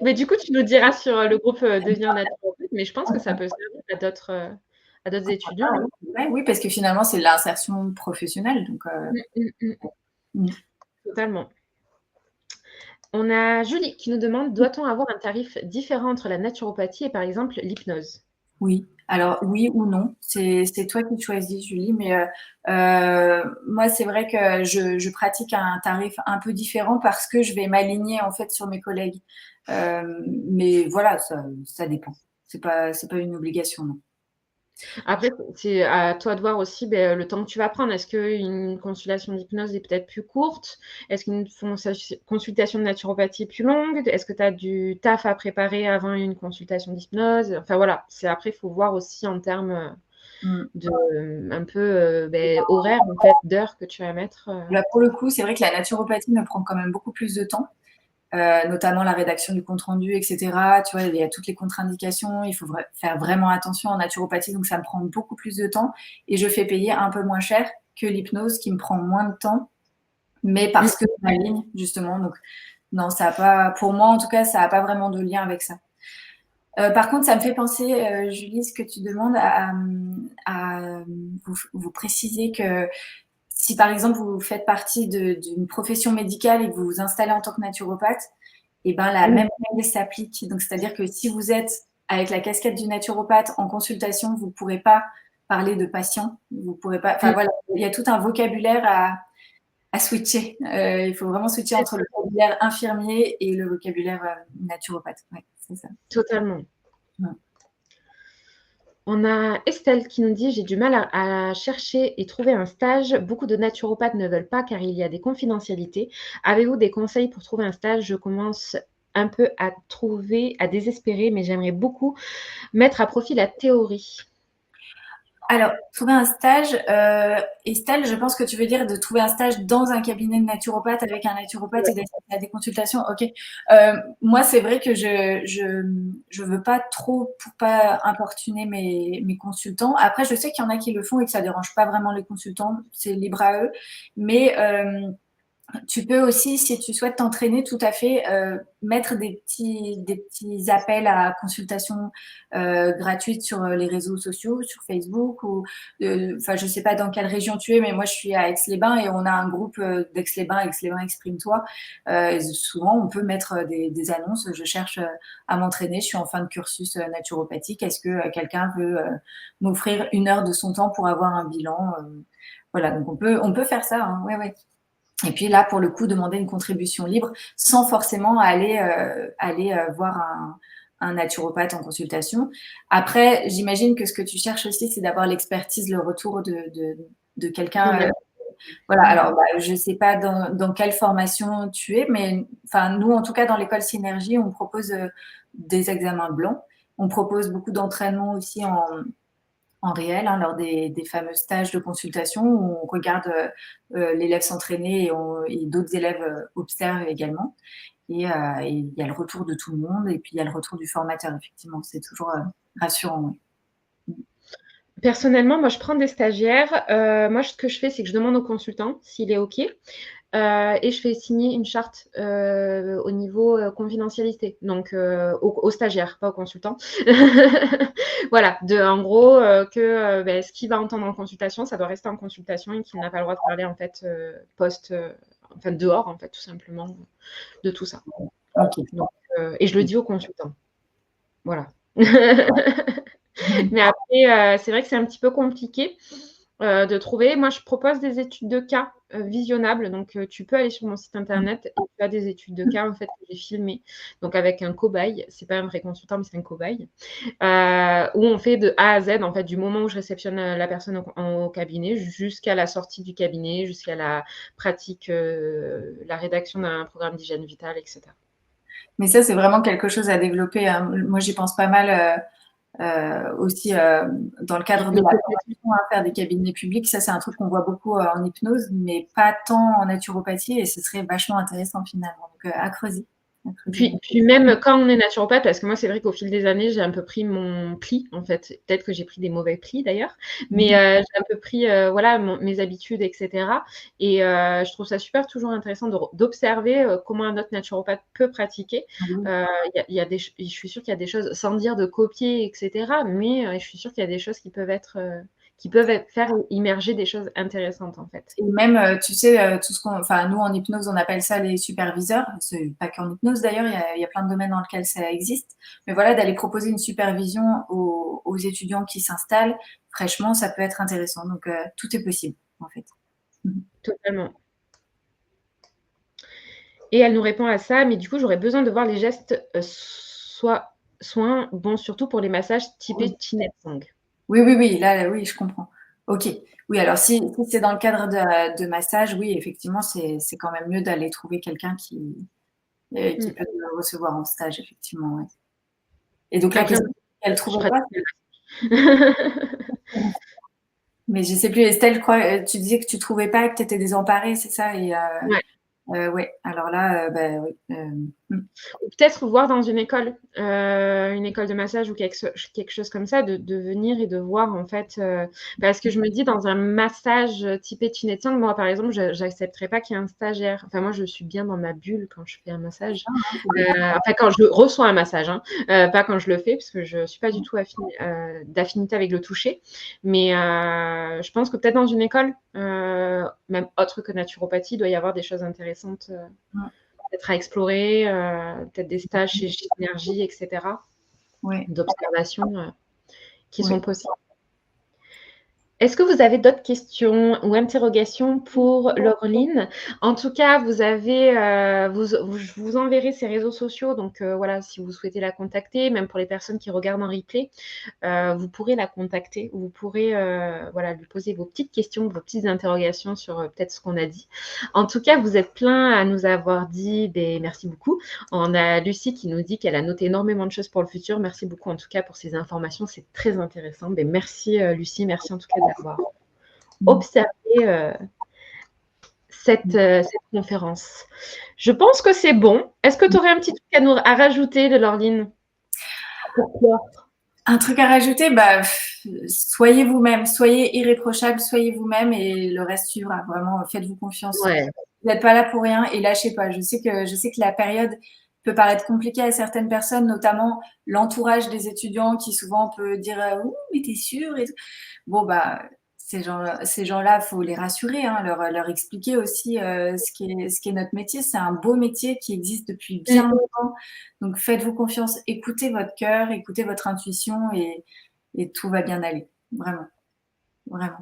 Mais du coup, tu nous diras sur le groupe Devenir naturopathe, mais je pense que ça peut servir à d'autres étudiants. Oui, parce que finalement, c'est l'insertion professionnelle. Donc, Totalement. On a Julie qui nous demande: doit-on avoir un tarif différent entre la naturopathie et par exemple l'hypnose? Oui. Alors, oui ou non, c'est toi qui choisis, Julie, mais moi, c'est vrai que je pratique un tarif un peu différent parce que je vais m'aligner en fait sur mes collègues. Mais voilà, ça dépend. C'est pas une obligation, non. Après, c'est à toi de voir aussi le temps que tu vas prendre. Est-ce qu'une consultation d'hypnose est peut-être plus courte? Est-ce qu'une consultation de naturopathie est plus longue? Est-ce que tu as du taf à préparer avant une consultation d'hypnose? Enfin voilà, après, il faut voir aussi en termes de un peu horaire en fait, d'heures que tu vas mettre. Là, pour le coup, c'est vrai que la naturopathie me prend quand même beaucoup plus de temps. Notamment la rédaction du compte-rendu, etc. Tu vois, il y a toutes les contre-indications, il faut faire vraiment attention en naturopathie, donc ça me prend beaucoup plus de temps et je fais payer un peu moins cher que l'hypnose qui me prend moins de temps, mais parce que ma ligne, justement. Donc, non, ça a pas, pour moi en tout cas, ça n'a pas vraiment de lien avec ça. Par contre, ça me fait penser, Julie, ce que tu demandes à vous préciser que si par exemple vous faites partie d'une profession médicale et que vous vous installez en tant que naturopathe, et ben la même règle s'applique. Donc c'est-à-dire que si vous êtes avec la casquette du naturopathe en consultation, vous ne pourrez pas parler de patient. Vous pourrez pas. Enfin voilà, il y a tout un vocabulaire à switcher. Il faut vraiment switcher entre le vocabulaire infirmier et le vocabulaire naturopathe. Ouais, c'est ça. Totalement. Ouais. On a Estelle qui nous dit: «J'ai du mal à chercher et trouver un stage. Beaucoup de naturopathes ne veulent pas car il y a des confidentialités. Avez-vous des conseils pour trouver un stage? Je commence un peu à désespérer, mais j'aimerais beaucoup mettre à profit la théorie.» Alors, trouver un stage, Estelle, je pense que tu veux dire de trouver un stage dans un cabinet de naturopathe avec un naturopathe et d'assister à des consultations. Ok. Moi, c'est vrai que je veux pas trop pour pas importuner mes consultants. Après, je sais qu'il y en a qui le font et que ça dérange pas vraiment les consultants. C'est libre à eux. Mais tu peux aussi, si tu souhaites t'entraîner, tout à fait, mettre des petits appels à consultation gratuite sur les réseaux sociaux, sur Facebook ou, enfin, je sais pas dans quelle région tu es, mais moi je suis à Aix-les-Bains et on a un groupe d'Aix-les-Bains, Aix-les-Bains Exprime-toi. Souvent, on peut mettre des annonces. Je cherche à m'entraîner, je suis en fin de cursus naturopathique. Est-ce que quelqu'un veut m'offrir 1 heure de son temps pour avoir un bilan Voilà, donc on peut faire ça. Hein, ouais, ouais. Et puis là, pour le coup, demander une contribution libre sans forcément aller voir un naturopathe en consultation. Après, j'imagine que ce que tu cherches aussi, c'est d'avoir l'expertise, le retour de quelqu'un. Voilà, alors je ne sais pas dans quelle formation tu es, mais enfin, nous, en tout cas, dans l'école Synergie, on propose des examens blancs. On propose beaucoup d'entraînement aussi en réel, hein, lors des fameux stages de consultation où on regarde l'élève s'entraîner et d'autres élèves observent également. Et il y a le retour de tout le monde et puis il y a le retour du formateur, effectivement. C'est toujours rassurant. Oui. Personnellement, moi, je prends des stagiaires. Moi, ce que je fais, c'est que je demande au consultant s'il est OK. Et je fais signer une charte au niveau confidentialité, donc aux stagiaires, pas aux consultants. Voilà, en gros, que ce qu'il va entendre en consultation, ça doit rester en consultation et qu'il n'a pas le droit de parler en fait enfin dehors en fait, tout simplement, de tout ça. Ok. Donc, et je le dis aux consultants. Voilà. Mais après, c'est vrai que c'est un petit peu compliqué de trouver. Moi, je propose des études de cas visionnables. Donc, tu peux aller sur mon site internet et tu as des études de cas en fait que j'ai filmées. Donc, avec un cobaye. C'est pas un vrai consultant, mais c'est un cobaye. Où on fait de A à Z en fait du moment où je réceptionne la personne au cabinet jusqu'à la sortie du cabinet, jusqu'à la pratique, la rédaction d'un programme d'hygiène vitale, etc. Mais ça, c'est vraiment quelque chose à développer. Hein. Moi, j'y pense pas mal aussi dans le cadre de la formation, hein, faire des cabinets publics. Ça, c'est un truc qu'on voit beaucoup en hypnose, mais pas tant en naturopathie et ce serait vachement intéressant finalement. Donc, à creuser. Puis même quand on est naturopathe, parce que moi, c'est vrai qu'au fil des années, j'ai un peu pris mon pli, en fait. Peut-être que j'ai pris des mauvais plis d'ailleurs, mais j'ai un peu pris voilà, mes habitudes, etc. Et je trouve ça super toujours intéressant d'observer comment un autre naturopathe peut pratiquer. Je suis sûre qu'il y a des choses, sans dire de copier, etc., mais je suis sûre qu'il y a des choses qui peuvent faire immerger des choses intéressantes, en fait. Et même, tu sais, tout ce enfin, nous en hypnose, on appelle ça les superviseurs. C'est pas qu'en hypnose d'ailleurs, il y a plein de domaines dans lesquels ça existe. Mais voilà, d'aller proposer une supervision aux étudiants qui s'installent, fraîchement, ça peut être intéressant. Donc, tout est possible, en fait. Totalement. Et elle nous répond à ça, mais du coup, j'aurais besoin de voir les gestes soins, bon, surtout pour les massages typés Chinetsang. Oui, oui, oui, là, oui, je comprends. Ok. Oui, alors si c'est dans le cadre de massage, oui, effectivement, c'est quand même mieux d'aller trouver quelqu'un qui peut te recevoir en stage, effectivement. Ouais. Et donc la Après, question, elle ne je trouvait pas. pratique. Mais je sais plus, Estelle, je crois, tu disais que tu trouvais pas, que tu étais désemparée, c'est ça? Et Ouais. ouais, alors là, bah, oui. Ou peut-être voir dans une école de massage ou quelque chose comme ça, de venir et de voir en fait, parce que je me dis dans un massage typé Chinetsang, moi par exemple, j'accepterais pas qu'il y ait un stagiaire. Enfin moi je suis bien dans ma bulle quand je fais un massage. Enfin quand je reçois un massage, hein, pas quand je le fais, parce que je suis pas du tout d'affinité avec le toucher. Mais je pense que peut-être dans une école, même autre que naturopathie, il doit y avoir des choses intéressantes. Peut-être à explorer, peut-être des stages chez Synergie, etc., Ouais. d'observation qui sont possibles. Est-ce que vous avez d'autres questions ou interrogations pour Laureline? En tout cas, vous avez, je vous enverrai ses réseaux sociaux. Donc voilà, si vous souhaitez la contacter, même pour les personnes qui regardent en replay, vous pourrez la contacter. Vous pourrez voilà, lui poser vos petites questions, vos petites interrogations sur peut-être ce qu'on a dit. En tout cas, vous êtes plein à nous avoir dit merci beaucoup. On a Lucie qui nous dit qu'elle a noté énormément de choses pour le futur. Merci beaucoup en tout cas pour ces informations. C'est très intéressant. Merci Lucie, merci en tout cas d'avoir observé cette conférence. Je pense que c'est bon. Est-ce que tu aurais un petit truc à rajouter de Laureline? Pourquoi? Un truc à rajouter, soyez vous-même, soyez irréprochable, soyez vous-même et le reste suivra. Vraiment, faites-vous confiance. Ouais. Vous n'êtes pas là pour rien et lâchez pas. Je sais que la période peut paraître compliquée à certaines personnes, notamment l'entourage des étudiants qui souvent peut dire ouh, mais t'es sûr et tout. Bon, ces gens-là, faut les rassurer, hein, leur expliquer aussi ce qui est notre métier. C'est un beau métier qui existe depuis bien longtemps. Donc, faites-vous confiance, écoutez votre cœur, écoutez votre intuition et tout va bien aller. Vraiment, vraiment.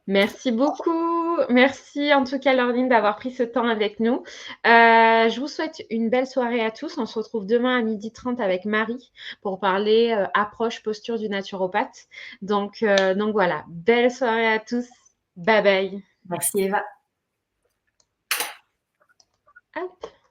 Merci beaucoup. Merci en tout cas, Laureline, d'avoir pris ce temps avec nous. Je vous souhaite une belle soirée à tous. On se retrouve demain à 12h30 avec Marie pour parler approche, posture du naturopathe. Donc voilà, belle soirée à tous. Bye bye. Merci Eva. Hop.